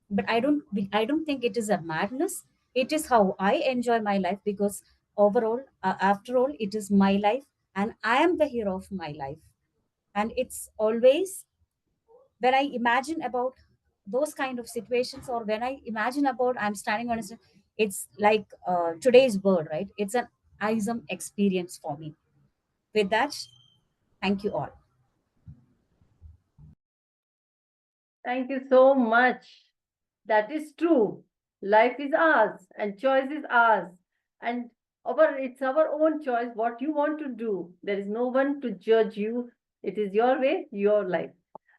But I don't think it is a madness. It is how I enjoy my life, because overall, after all, it is my life, and I am the hero of my life. And it's always when I imagine about those kind of situations, or when I imagine about I'm standing on a it's like today's word, right? It's an awesome experience for me. With that, thank you all. Thank you so much. That is true. Life is ours and choice is ours. And it's our own choice what you want to do. There is no one to judge you. It is your way, your life.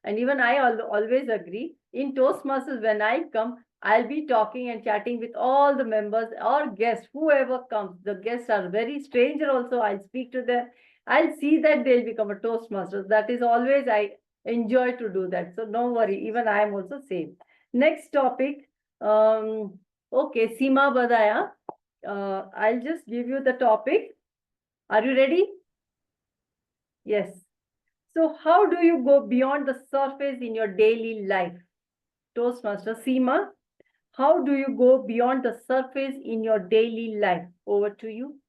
And even I always agree. In Toastmasters, when I come, I'll be talking and chatting with all the members or guests, whoever comes. The guests are very stranger also. I'll speak to them. I'll see that they'll become a Toastmasters. That is always I enjoy to do that. So don't worry. Even I am also same. Next topic. Okay, Seema Badaya. I'll just give you the topic. Are you ready? Yes. So how do you go beyond the surface in your daily life? Toastmaster Seema, how do you go beyond the surface in your daily life? Over to you.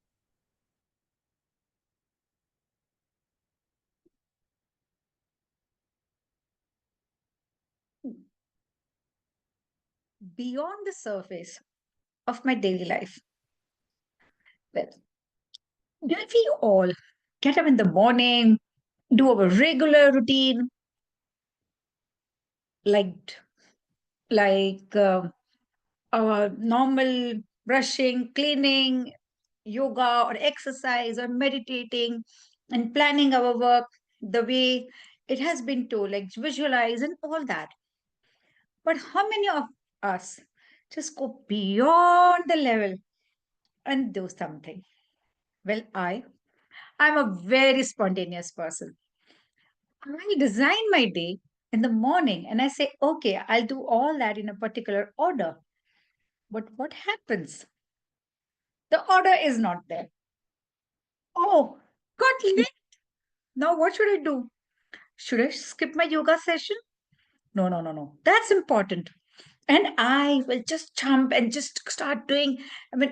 Beyond the surface of my daily life. Well, don't we all get up in the morning, do our regular routine, like our normal brushing, cleaning, yoga or exercise or meditating and planning our work the way it has been told, like visualize and all that. But how many of us just go beyond the level and do something? Well, I'm a very spontaneous person. I design my day in the morning and I say, okay, I'll do all that in a particular order. But what happens? The order is not there. Oh, got late. Now what should I do? Should I skip my yoga session? No, no, no, no. That's important. And I will just jump and just start doing,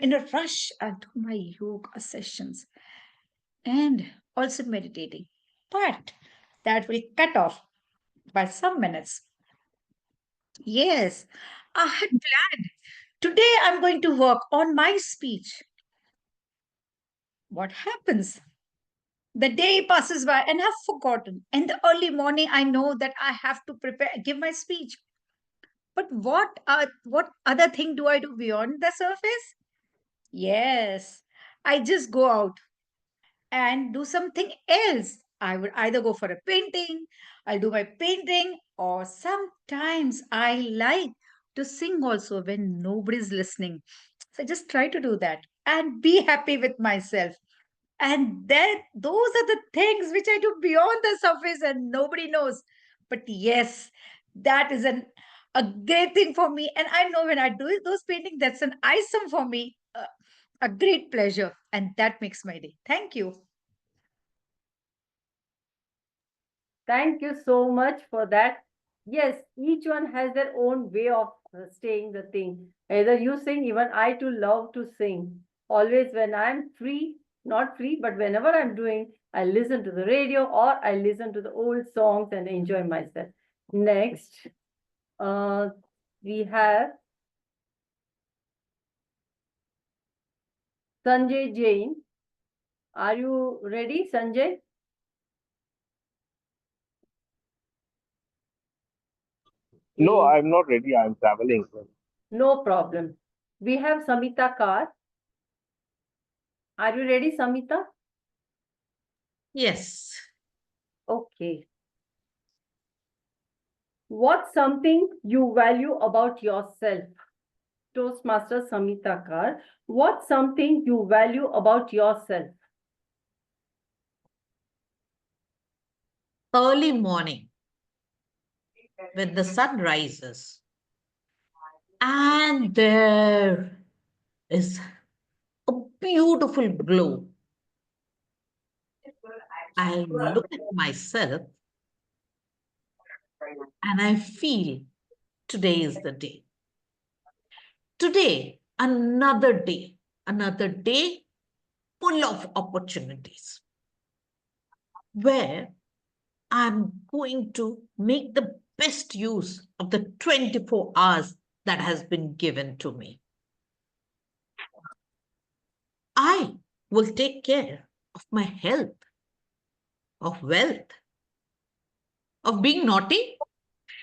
in a rush, I'll do my yoga sessions and also meditating. But that will cut off by some minutes. Yes, I had planned. Today I'm going to work on my speech. What happens? The day passes by and I've forgotten. In the early morning, I know that I have to prepare, give my speech. But what other thing do I do beyond the surface? Yes, I just go out and do something else. I would either go for a painting, I'll do my painting, or sometimes I like to sing also when nobody's listening. So I just try to do that and be happy with myself. And then those are the things which I do beyond the surface and nobody knows. But yes, that is a great thing for me. And I know when I do those paintings, that's an item for me, a great pleasure. And that makes my day. Thank you. Thank you so much for that. Yes, each one has their own way of saying the thing. Either you sing, even I too love to sing. Always when I'm free, not free, but whenever I'm doing, I listen to the radio or I listen to the old songs and enjoy myself. Next, we have Sanjay Jain. Are you ready, Sanjay? No, I'm not ready. I'm traveling. No problem. We have Samita Kar. Are you ready, Samita? Yes. Okay. What's something you value about yourself? Toastmaster Samita Kar. What's something you value about yourself? Early morning when the sun rises and there is a beautiful glow. I look at myself and I feel today is the day. Today, another day full of opportunities where I'm going to make the best use of the 24 hours that has been given to me. I will take care of my health, of wealth, of being naughty.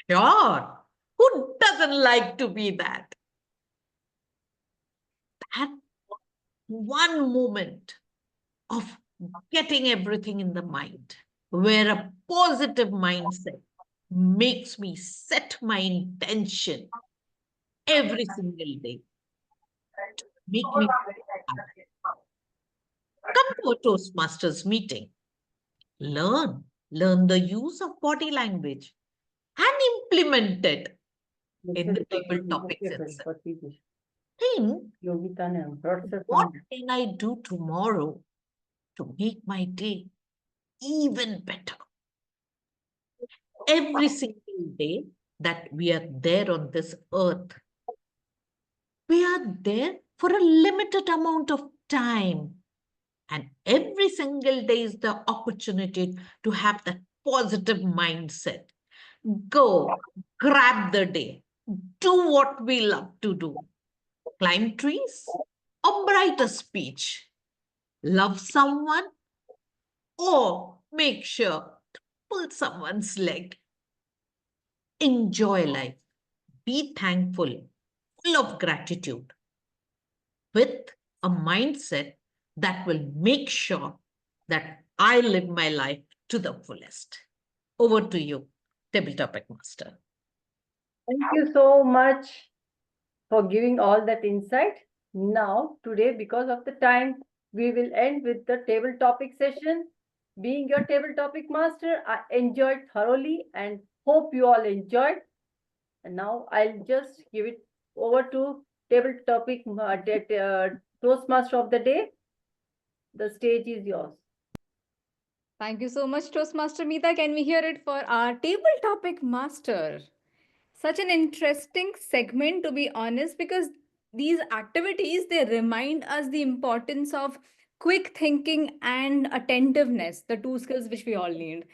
Sure, who doesn't like to be that? That one moment of getting everything in the mind, where a positive mindset makes me set my intention every single day to make me happy. Come to a Toastmasters meeting. Learn the use of body language and implement it in the table topics itself. Think, what can I do tomorrow to make my day even better? Every single day that we are there on this earth, we are there for a limited amount of time. And every single day is the opportunity to have that positive mindset. Go, grab the day, do what we love to do. Climb trees or write a speech. Love someone or make sure to pull someone's leg. Enjoy life. Be thankful, full of gratitude, with a mindset that will make sure that I live my life to the fullest. Over to you, Table Topic Master. Thank you so much for giving all that insight. Now, today, because of the time, we will end with the table topic session. Being your table topic master, I enjoyed thoroughly and hope you all enjoyed. And now I'll just give it over to table topic Toastmaster of the day. The stage is yours. Thank you so much, Toastmaster Meeta. Can we hear it for our table topic master? Such an interesting segment, to be honest, because these activities, they remind us the importance of quick thinking and attentiveness, the two skills which we all need.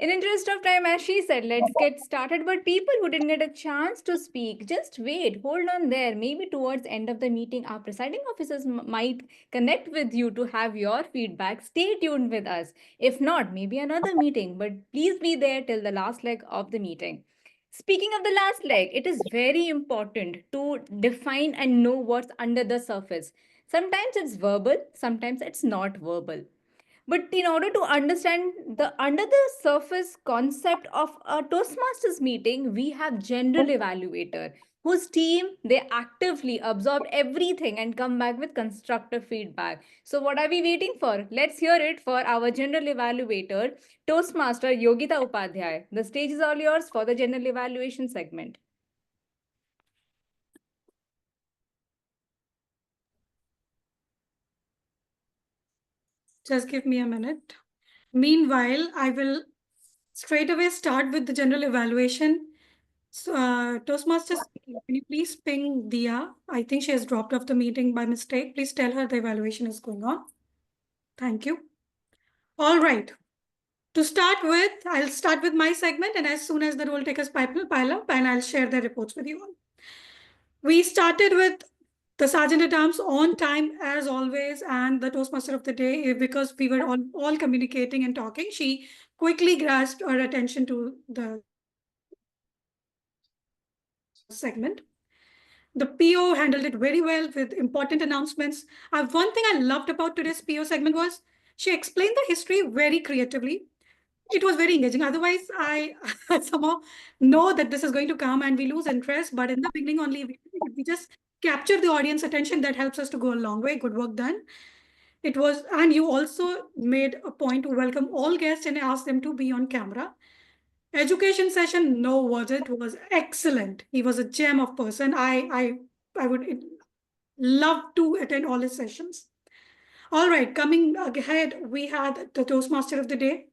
In interest of time, as she said, let's get started. But people who didn't get a chance to speak, just wait, hold on there. Maybe towards end of the meeting, our presiding officers might connect with you to have your feedback. Stay tuned with us. If not, maybe another meeting. But please be there till the last leg of the meeting. Speaking of the last leg, it is very important to define and know what's under the surface. Sometimes it's verbal, sometimes it's not verbal. But in order to understand the under the surface concept of a Toastmasters meeting, we have general evaluator whose team they actively absorb everything and come back with constructive feedback. So what are we waiting for? Let's hear it for our general evaluator, Toastmaster Yogita Upadhyay. The stage is all yours for the general evaluation segment. Just give me a minute. Meanwhile, I will straight away start with the general evaluation. So, Toastmasters, can you please ping Diya? I think she has dropped off the meeting by mistake. Please tell her the evaluation is going on. Thank you. All right. To start with, I'll start with my segment, and as soon as the role takers pile up, and I'll share their reports with you all. We started with the Sergeant at Arms on time as always, and the Toastmaster of the day, because we were all communicating and talking, she quickly grasped our attention to the segment. The PO handled it very well with important announcements. One thing I loved about today's PO segment was she explained the history very creatively. It was very engaging. Otherwise, I somehow know that this is going to come and we lose interest. But in the beginning only, we just capture the audience attention. That helps us to go a long way. Good work done. It was, and you also made a point to welcome all guests and ask them to be on camera. Education session, no words. It was excellent. He was a gem of person. I would love to attend all his sessions. All right, coming ahead, we had the Toastmaster of the day.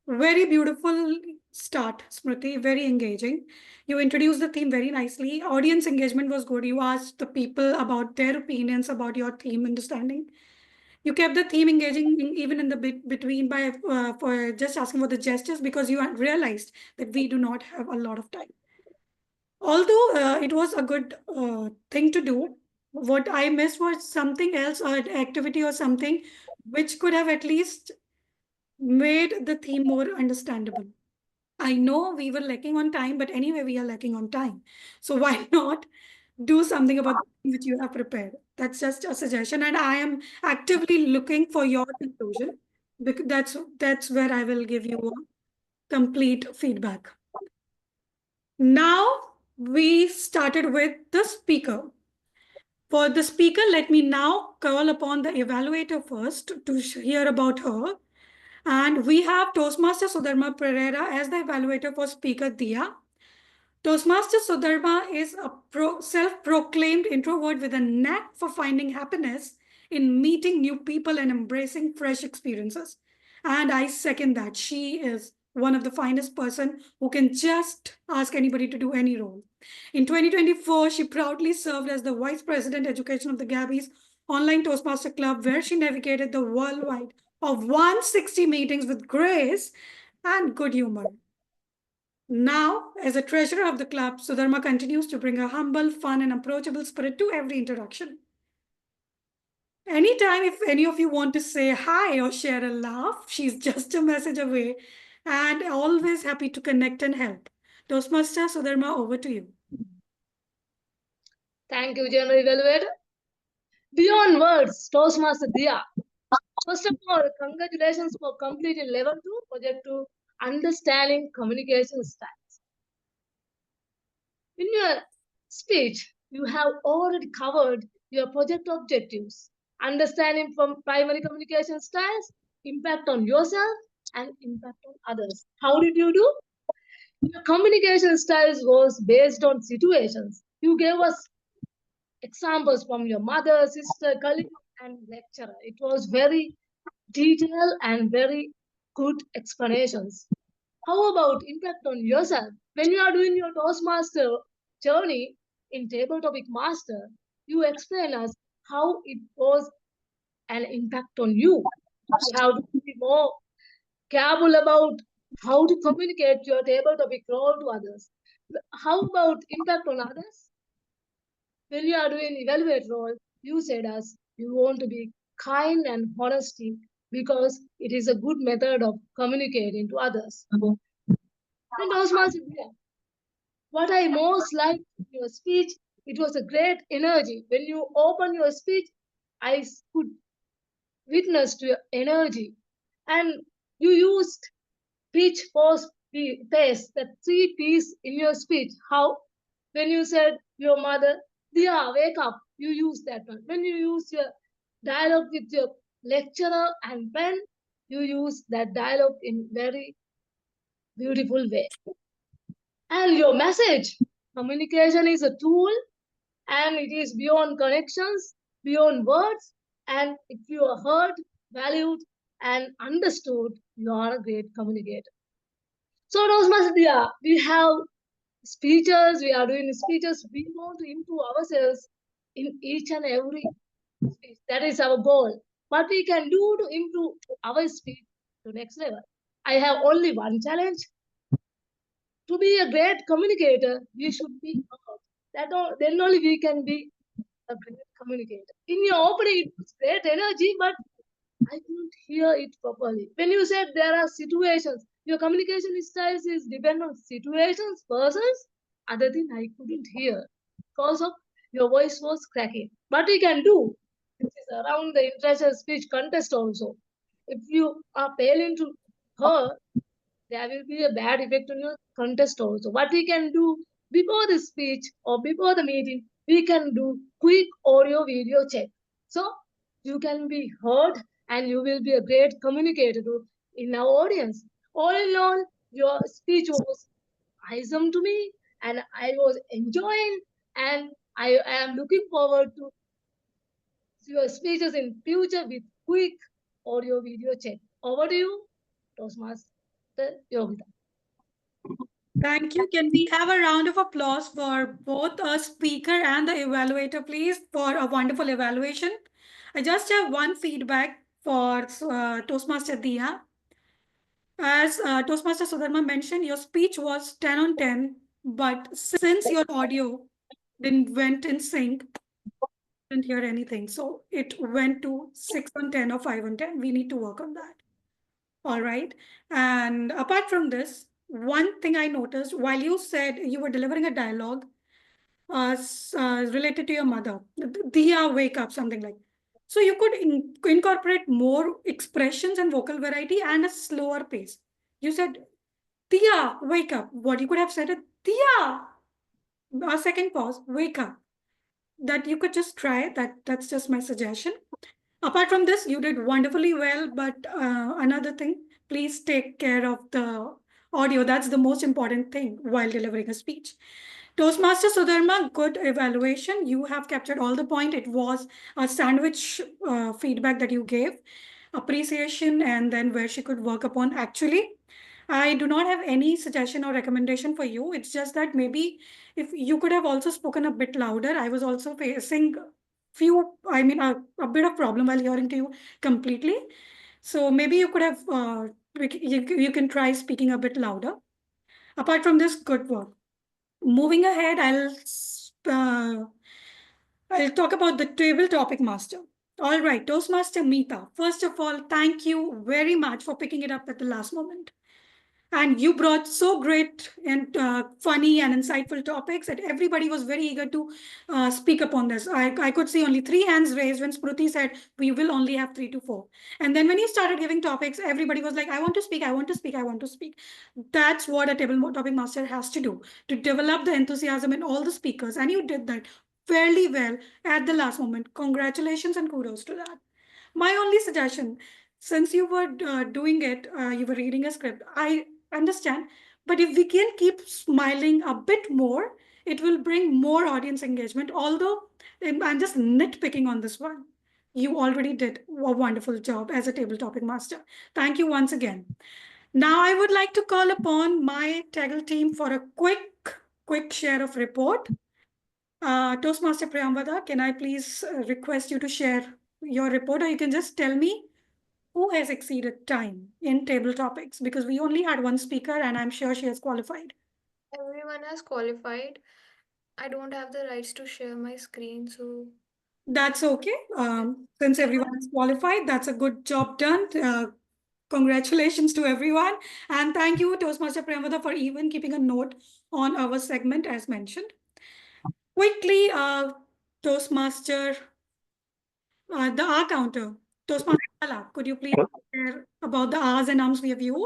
Very beautiful start, Smruti, very engaging. You introduced the theme very nicely. Audience engagement was good. You asked the people about their opinions about your theme understanding. You kept the theme engaging even in the between by for just asking for the gestures because you realized that we do not have a lot of time. Although it was a good thing to do, what I missed was something else or an activity or something which could have at least made the theme more understandable. I know we were lacking on time, but anyway, we are lacking on time. So why not do something about the thing which you have prepared? That's just a suggestion. And I am actively looking for your conclusion because that's where I will give you a complete feedback. Now we started with the speaker. For the speaker, let me now call upon the evaluator first to hear about her. And we have Toastmaster Sudharma Perera as the evaluator for Speaker Diya. Toastmaster Sudharma is a self-proclaimed introvert with a knack for finding happiness in meeting new people and embracing fresh experiences. And I second that. She is one of the finest person who can just ask anybody to do any role. In 2024, she proudly served as the Vice President Education of the Gabbys Online Toastmaster Club, where she navigated the worldwide of 160 meetings with grace and good humor. Now, as a treasurer of the club, Sudharma continues to bring a humble, fun, and approachable spirit to every interaction. Anytime if any of you want to say hi or share a laugh, she's just a message away and always happy to connect and help. Toastmaster Sudharma, over to you. Thank you, General Evaluator. Beyond words, Toastmaster Diya. First of all, congratulations for completing level 2 project 2, understanding communication styles. In your speech, you have already covered your project objectives, understanding from primary communication styles, impact on yourself, and impact on others. How did you do? Your communication styles was based on situations. You gave us examples from your mother, sister, colleague, and lecturer. It was very detailed and very good explanations. How about impact on yourself? When you are doing your Toastmaster journey in Table Topic Master, you explain us how it was an impact on you. You have to be more careful about how to communicate your table topic role to others. How about impact on others? When you are doing evaluate role, you said us you want to be kind and honesty because it is a good method of communicating to others. And Toastmasters, what I most liked in your speech, it was a great energy. When you open your speech, I could witness to your energy. And you used pitch, pause, pace, the 3 P's in your speech. How? When you said your mother, Diya, wake up, you use that one. When you use your dialogue with your lecturer and friend, you use that dialogue in very beautiful way. And your message, communication is a tool and it is beyond connections, beyond words. And if you are heard, valued, and understood, you are a great communicator. So, Rosmasdia, we have speeches, we are doing speeches, we want to improve ourselves in each and every speech. That is our goal. What we can do to improve our speech to next level. I have only one challenge. To be a great communicator, we should be heard. Then only we can be a great communicator. In your opening, it was great energy, but I couldn't hear it properly. When you said there are situations, your communication styles is depend on situations, persons, other thing I couldn't hear because of your voice was cracking. What we can do, this is around the international speech contest also. If you are failing to hear, there will be a bad effect on your contest also. What we can do before the speech or before the meeting, we can do quick audio video check. So you can be heard and you will be a great communicator in our audience. All in all, your speech was awesome to me and I was enjoying and I am looking forward to your speeches in future with quick audio video check. Over to you, Toastmaster Yogita. Thank you. Can we have a round of applause for both a speaker and the evaluator, please, for a wonderful evaluation? I just have one feedback for Toastmaster Diya. As Toastmaster Sudharma mentioned, your speech was 10 on 10, but since your audio didn't went in sync, didn't hear anything. So it went to 6 on 10 or 5 on 10. We need to work on that. All right. And apart from this, one thing I noticed while you said you were delivering a dialogue related to your mother, Diya, wake up, something like. So you could incorporate more expressions and vocal variety and a slower pace. You said, Diya, wake up. What you could have said, Diya, a second pause, wake up. That you could just try. That's just my suggestion. Apart from this, you did wonderfully well, but another thing, please take care of the audio. That's the most important thing while delivering a speech. Toastmaster Sudharma, good evaluation. You have captured all the point. It was a sandwich feedback that you gave, appreciation, and then where she could work upon. Actually, I do not have any suggestion or recommendation for you. It's just that maybe if you could have also spoken a bit louder. I was also facing a bit of problem while hearing to you completely. So maybe you could have, you can try speaking a bit louder. Apart from this, good work. Moving ahead, I'll talk about the table topic master. All right, Toastmaster Meeta. First of all, thank you very much for picking it up at the last moment. And you brought so great and funny and insightful topics that everybody was very eager to speak upon this. I could see only 3 hands raised when Smruti said, we will only have 3 to 4. And then when you started giving topics, everybody was like, I want to speak, I want to speak, I want to speak. That's what a table topic master has to do, to develop the enthusiasm in all the speakers. And you did that fairly well at the last moment. Congratulations and kudos to that. My only suggestion, since you were doing it, you were reading a script, I understand, but if we can keep smiling a bit more, it will bring more audience engagement. Although I'm just nitpicking on this one. You already did a wonderful job as a table topic master. Thank you once again. Now I would like to call upon my TAGL team for a quick share of report. Toastmaster Priyamvada, can I please request you to share your report, or you can just tell me who has exceeded time in table topics? Because we only had one speaker and I'm sure she has qualified. Everyone has qualified. I don't have the rights to share my screen, so That's okay. Since everyone is qualified, that's a good job done. Congratulations to everyone. And thank you, Toastmaster Priyamvada, for even keeping a note on our segment as mentioned. Quickly, Toastmaster, the R counter. Toastmaster Kala, could you please share about the R's and Ums we have used?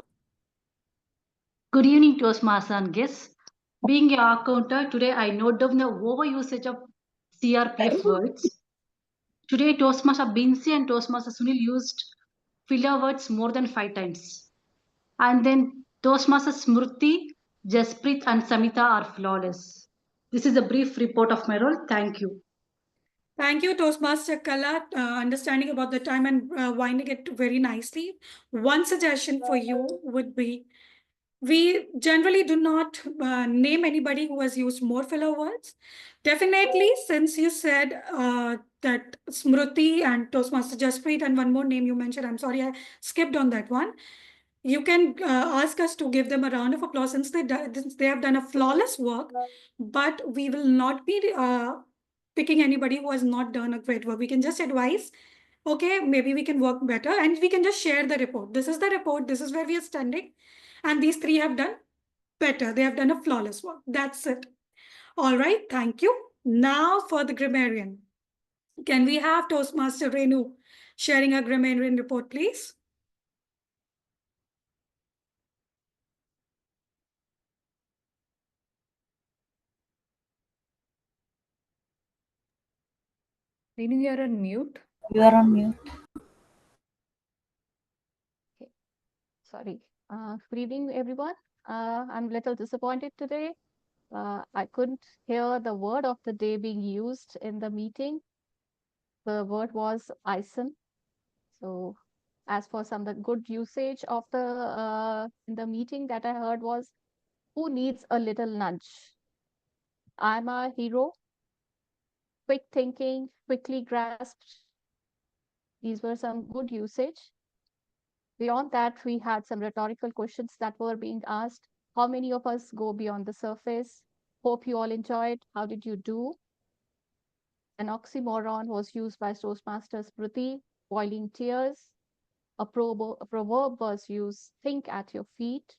Good evening, Toastmaster and guests. Being a counter, today I note down the overusage of CRPF words. Today, Toastmaster Binsi and Toastmaster Sunil used filler words more than 5 times. And then Toastmaster Smruti, Jaspreet and Samita are flawless. This is a brief report of my role. Thank you. Thank you, Toastmaster Kala, understanding about the time and winding it very nicely. One suggestion for you would be, we generally do not name anybody who has used more filler words. Definitely, since you said that Smruti and Toastmaster Jaspreet and one more name you mentioned, I'm sorry, I skipped on that one. You can ask us to give them a round of applause since they have done a flawless work, but we will not be picking anybody who has not done a great work. We can just advise, okay, maybe we can work better and we can just share the report. This is the report, this is where we are standing. And these three have done better. They have done a flawless work. That's it. All right, thank you. Now for the grammarian. Can we have Toastmaster Renu sharing a grammarian report, please? Renu, you're on mute. You are on mute. Okay. Sorry. Good evening, everyone. I'm a little disappointed today. I couldn't hear the word of the day being used in the meeting. The word was ISIN. So as for some the good usage of the in the meeting that I heard was, who needs a little nudge? I'm a hero. Quick thinking, quickly grasped. These were some good usage. Beyond that, we had some rhetorical questions that were being asked. How many of us go beyond the surface? Hope you all enjoyed. How did you do? An oxymoron was used by Toastmaster Smruti, boiling tears. A proverb was used, think at your feet.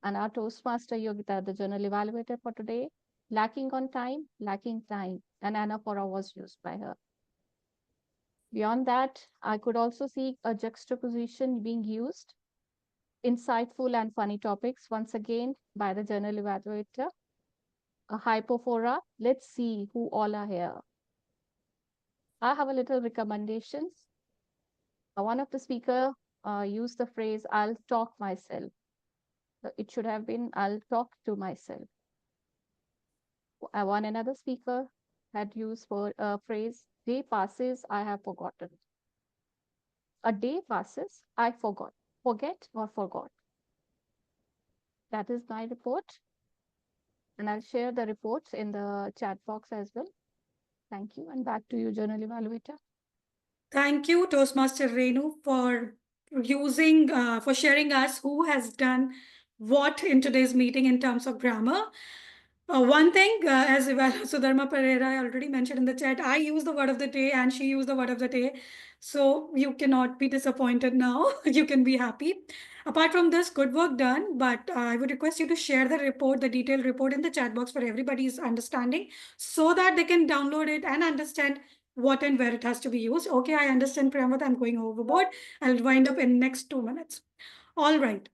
And our Toastmaster Yogita, the journal evaluator for today, lacking time. An anaphora was used by her. Beyond that, I could also see a juxtaposition being used. Insightful and funny topics, once again, by the journal evaluator. A hypophora, let's see who all are here. I have a little recommendations. One of the speaker used the phrase, I'll talk myself. So it should have been, I'll talk to myself. Another speaker had used for a phrase, day passes, I have forgotten. A day passes, I forgot. Forget or forgot. That is my report. And I'll share the reports in the chat box as well. Thank you. And back to you, journal evaluator. Thank you, Toastmaster Renu, for for sharing us who has done what in today's meeting in terms of grammar. One thing, as Sudharma Perera I already mentioned in the chat, I use the word of the day and she used the word of the day. So you cannot be disappointed now. You can be happy. Apart from this, good work done. But I would request you to share the report, the detailed report in the chat box for everybody's understanding so that they can download it and understand what and where it has to be used. Okay, I understand, Priyamvada, I'm going overboard. I'll wind up in next 2 minutes. All right.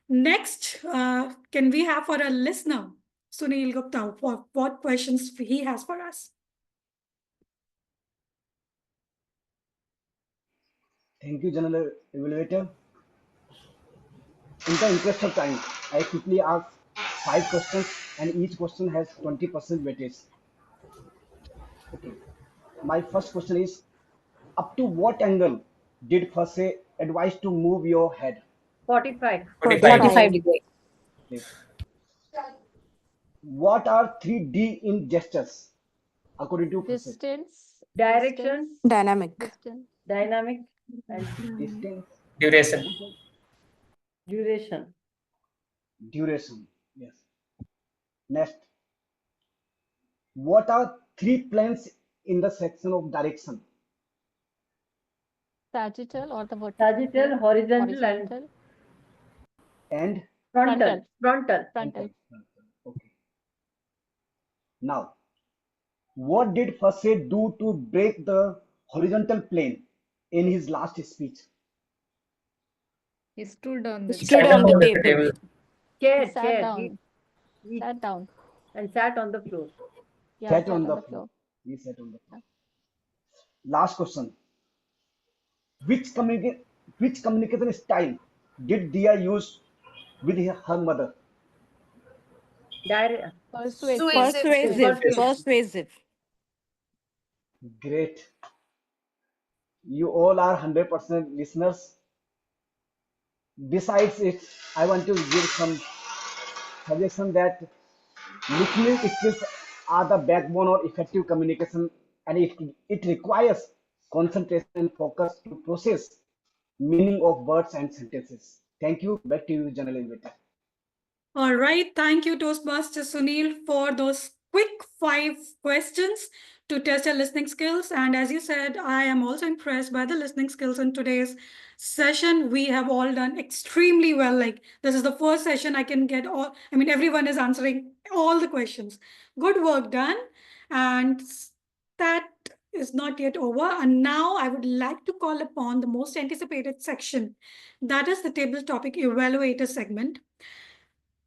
Next, can we have for a listener, Sunil Gupta, what questions he has for us? Thank you, General Evaluator. In the interest of time, I quickly ask 5 questions and each question has 20% weightage. Okay. My first question is, up to what angle did Fursey advise to move your head? 45. 45 degrees. Okay. What are 3D in gestures according to Fursey? Distance, Direction, Dynamic. distance, dynamic, Distance. Duration. Duration. Duration. Yes. Next. What are three planes in the section of direction? Sagittal or the vertical Sagittal, plane? horizontal, and Horizontal. And frontal. Frontal. frontal. Okay. Now, what did Fursey do to break the horizontal plane in his last speech? He stood on the Stood on the table. He Chair, sat chair. down. He Sat down. and sat on the floor. Yeah, Sat sat on on the the floor. floor. He sat on the floor. Last question. Which communication style did Diya use with her mother? Direct. Persuasive. Persuasive. Great. You all are 100% listeners. Besides it, I want to give some suggestion that listening skills are the backbone of effective communication, and it requires concentration and focus to process meaning of words and sentences. Thank you. Back to you, General Invitor. All right. Thank you, Toastmaster Sunil, for those quick 5 questions to test your listening skills. And as you said, I am also impressed by the listening skills in today's session. We have all done extremely well. Like, this is the first session I can get all, I mean, everyone is answering all the questions. Good work done. And that is not yet over. And now I would like to call upon the most anticipated section. That is the table topic evaluator segment.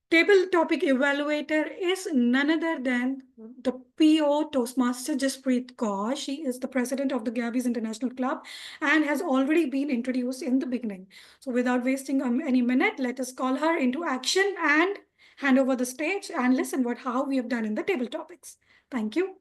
Table topic evaluator is none other than the PO Toastmaster Jaspreet Kaur. She is the president of the Gabbys International Club and has already been introduced in the beginning. So without wasting any minute, let us call her into action and hand over the stage and listen how we have done in the table topics. Thank you.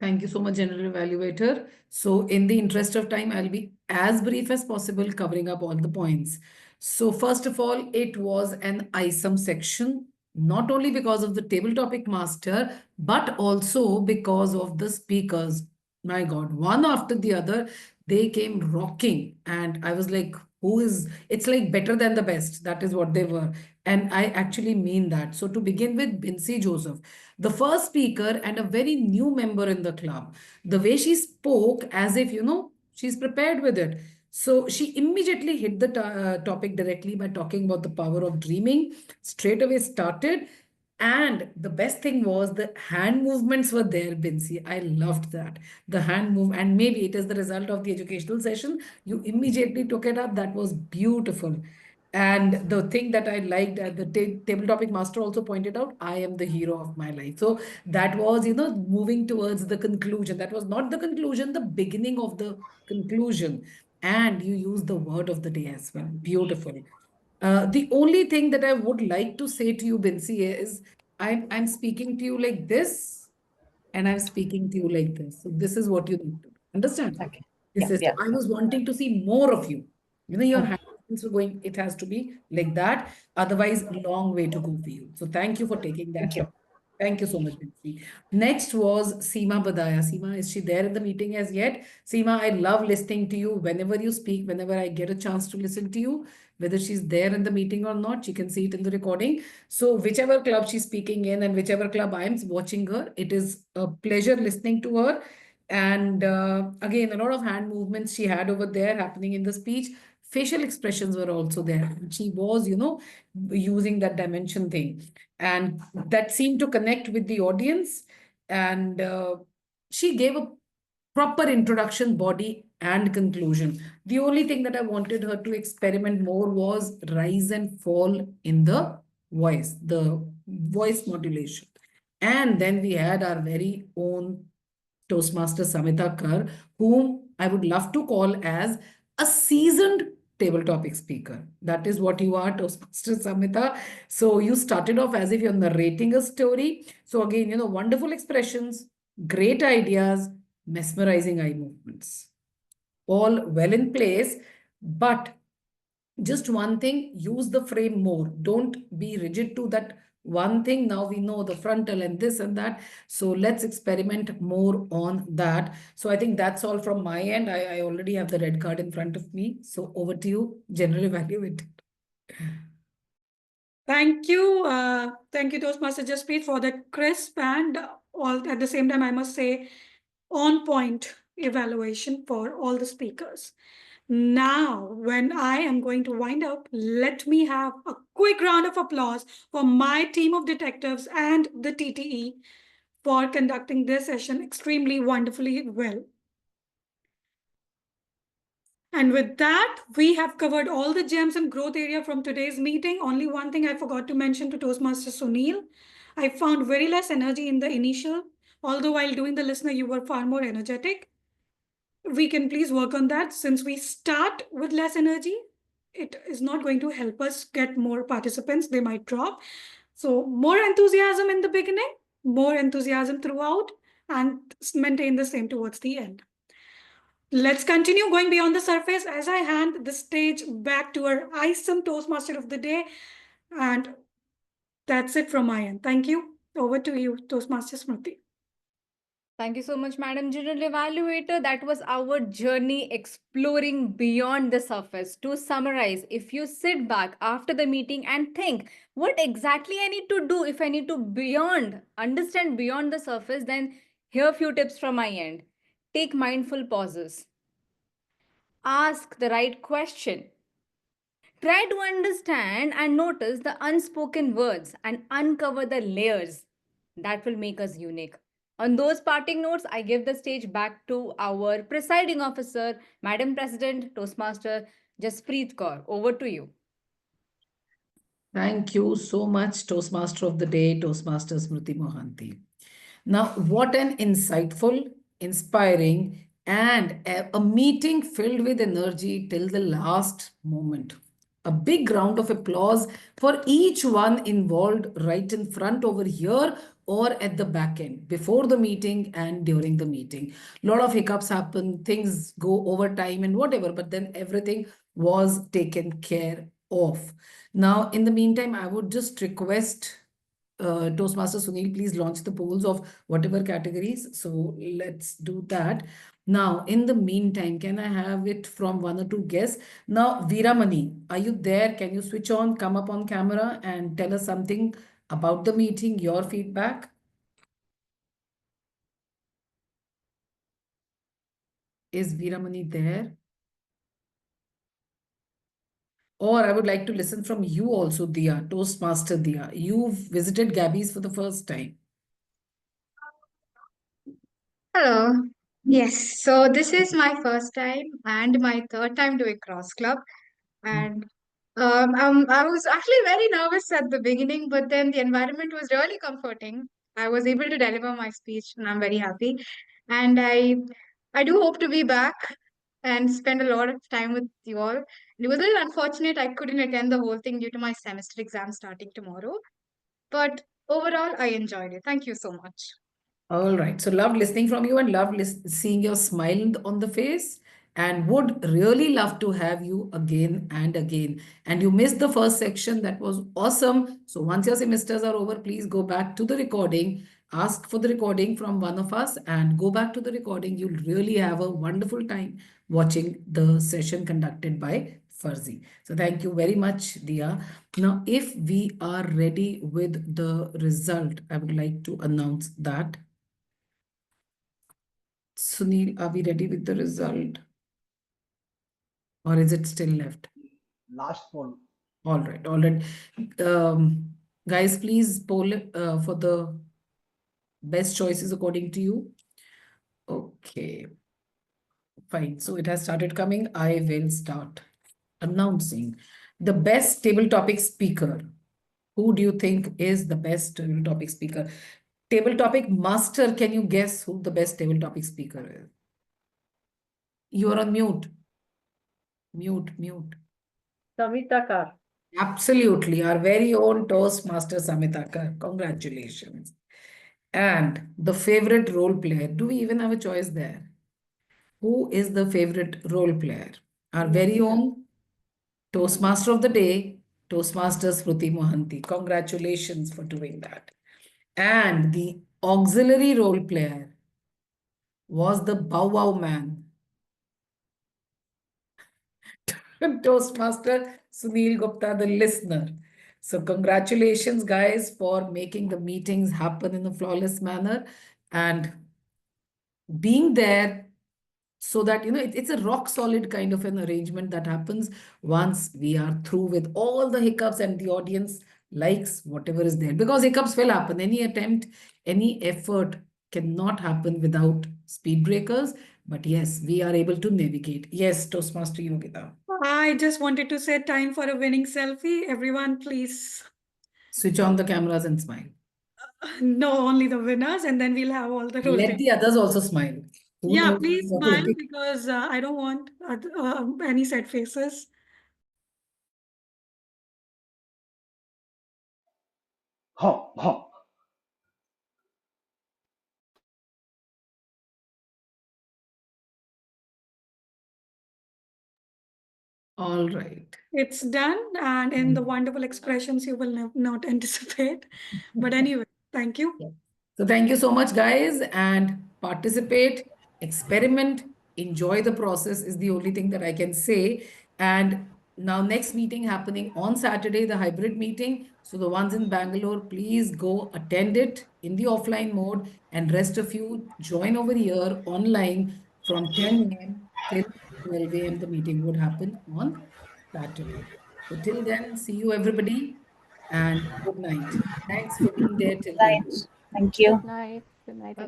Thank you so much, General Evaluator. So in the interest of time, I'll be as brief as possible, covering up all the points. So first of all, it was an ISOM section, not only because of the table topic master, but also because of the speakers. My God, one after the other, they came rocking. And I was like, it's like better than the best. That is what they were. And I actually mean that. So to begin with, Bincy Joseph, the first speaker and a very new member in the club, the way she spoke as if, she's prepared with it. So she immediately hit the topic directly by talking about the power of dreaming, straight away started. And the best thing was the hand movements were there, Bincy. I loved that. The hand move, and maybe it is the result of the educational session. You immediately took it up. That was beautiful. And the thing that I liked, the table topic master also pointed out, I am the hero of my life. So that was, moving towards the conclusion. That was not the conclusion, the beginning of the conclusion. And you use the word of the day as well. Beautiful. The only thing that I would like to say to you, Bincy, is I'm speaking to you like this, and I'm speaking to you like this. So this is what you need to do. Understand? Okay. This is. Yeah. I was wanting to see more of you. Your hands are going. It has to be like that. Otherwise, long way to go for you. So thank you for taking that. Thank you. Thank you so much, Bincy. Next was Seema Badaya. Seema, is she there in the meeting as yet? Seema, I love listening to you whenever you speak, whenever I get a chance to listen to you, whether she's there in the meeting or not, she can see it in the recording. So whichever club she's speaking in and whichever club I'm watching her, it is a pleasure listening to her. And again, a lot of hand movements she had over there happening in the speech. Facial expressions were also there. She was, using that dimension thing. And that seemed to connect with the audience. And she gave a proper introduction, body, and conclusion. The only thing that I wanted her to experiment more was rise and fall in the voice modulation. And then we had our very own Toastmaster Samita Kar, whom I would love to call as a seasoned table topic speaker. That is what you are, Toastmaster Samita. So you started off as if you're narrating a story. So again, wonderful expressions, great ideas, mesmerizing eye movements. All well in place, but just one thing, use the frame more. Don't be rigid to that one thing. Now we know the frontal and this and that. So let's experiment more on that. So I think that's all from my end. I already have the red card in front of me. So over to you, General Evaluator. Thank you, Toastmaster Jaspreet, for the crisp and all at the same time, I must say, on point evaluation for all the speakers. Now, when I am going to wind up, let me have a quick round of applause for my team of detectives and the TTE for conducting this session extremely wonderfully well. And with that, we have covered all the gems and growth area from today's meeting. Only one thing I forgot to mention to Toastmaster Sunil. I found very less energy in the initial, although while doing the listener, you were far more energetic. We can please work on that. Since we start with less energy, it is not going to help us get more participants. They might drop. So more enthusiasm in the beginning, more enthusiasm throughout, and maintain the same towards the end. Let's continue going beyond the surface as I hand the stage back to our awesome Toastmaster of the day. And that's it from my end. Thank you. Over to you, Toastmaster Smruti. Thank you so much, Madam General Evaluator. That was our journey exploring beyond the surface. To summarize, if you sit back after the meeting and think, what exactly I need to do if I need to understand beyond the surface, then here are a few tips from my end. Take mindful pauses. Ask the right question. Try to understand and notice the unspoken words and uncover the layers that will make us unique. On those parting notes, I give the stage back to our presiding officer, Madam President, Toastmaster Jaspreet Kaur. Over to you. Thank you so much, Toastmaster of the Day, Toastmaster Smruti Mohanty. Now, what an insightful, inspiring, and a meeting filled with energy till the last moment. A big round of applause for each one involved right in front over here or at the back end, before the meeting and during the meeting. A lot of hiccups happen, things go over time and whatever, but then everything was taken care of. Now, in the meantime, I would just request Toastmaster Sunil, please launch the polls of whatever categories. So let's do that. Now, in the meantime, can I have it from one or two guests? Now, Veeramani, are you there? Can you switch on, come up on camera and tell us something about the meeting, your feedback? Is Veeramani there? Or I would like to listen from you also, Diya, Toastmaster Diya. You've visited Gabbys for the first time. Hello. Yes, so this is my first time and my third time doing cross club. And I was actually very nervous at the beginning, but then the environment was really comforting. I was able to deliver my speech, and I'm very happy. And I do hope to be back and spend a lot of time with you all. It was a little unfortunate I couldn't attend the whole thing due to my semester exam starting tomorrow. But overall, I enjoyed it. Thank you so much. All right. So love listening from you and love seeing your smile on the face and would really love to have you again and again. And you missed the first section. That was awesome. So once your semesters are over, please go back to the recording, ask for the recording from one of us and go back to the recording. You'll really have a wonderful time watching the session conducted by Fursey. So thank you very much, Diya. Now, if we are ready with the result, I would like to announce that. Sunil, are we ready with the result? Or is it still left? Last poll. All right, all right. Guys, please poll for the best choices according to you. Okay. Fine. So it has started coming. I will start announcing the best table topic speaker. Who do you think is the best table topic speaker? Table topic master, can you guess who the best table topic speaker is? You are on mute. Mute. Savitakar. Absolutely. Our very own Toastmaster Samitakar. Congratulations. And the favorite role player. Do we even have a choice there? Who is the favorite role player? Our very own Toastmaster of the day, Toastmasters Smruti Mohanty. Congratulations for doing that. And the auxiliary role player was the Bow Wow Man. Toastmaster Sunil Gupta, the listener. So congratulations, guys, for making the meetings happen in a flawless manner and being there so that, it's a rock solid kind of an arrangement that happens once we are through with all the hiccups and the audience likes whatever is there. Because hiccups will happen. Any attempt, any effort cannot happen without speed breakers. But yes, we are able to navigate. Yes, Toastmaster Yogita. I just wanted to say time for a winning selfie. Everyone, please. Switch on the cameras and smile. No, only the winners, and then we'll have all the Let the others also smile. Who Yeah, knows please what smile will pick? because I don't want any sad faces. Huh, huh. All right. It's done, and in the wonderful expressions you will not anticipate. But anyway, thank you. So thank you so much, guys, and participate, experiment, enjoy the process is the only thing that I can say. And now next meeting happening on Saturday, the hybrid meeting. So the ones in Bangalore, please go attend it in the offline mode, and rest of you join over here online from 10 a.m. till 12 a.m. The meeting would happen on Saturday. So till then, see you everybody and good night. Thanks for being there till then. Right. Thank you. Good night. Good night.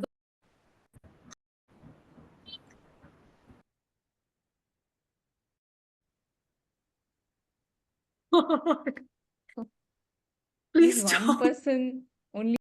Please One stop. person only.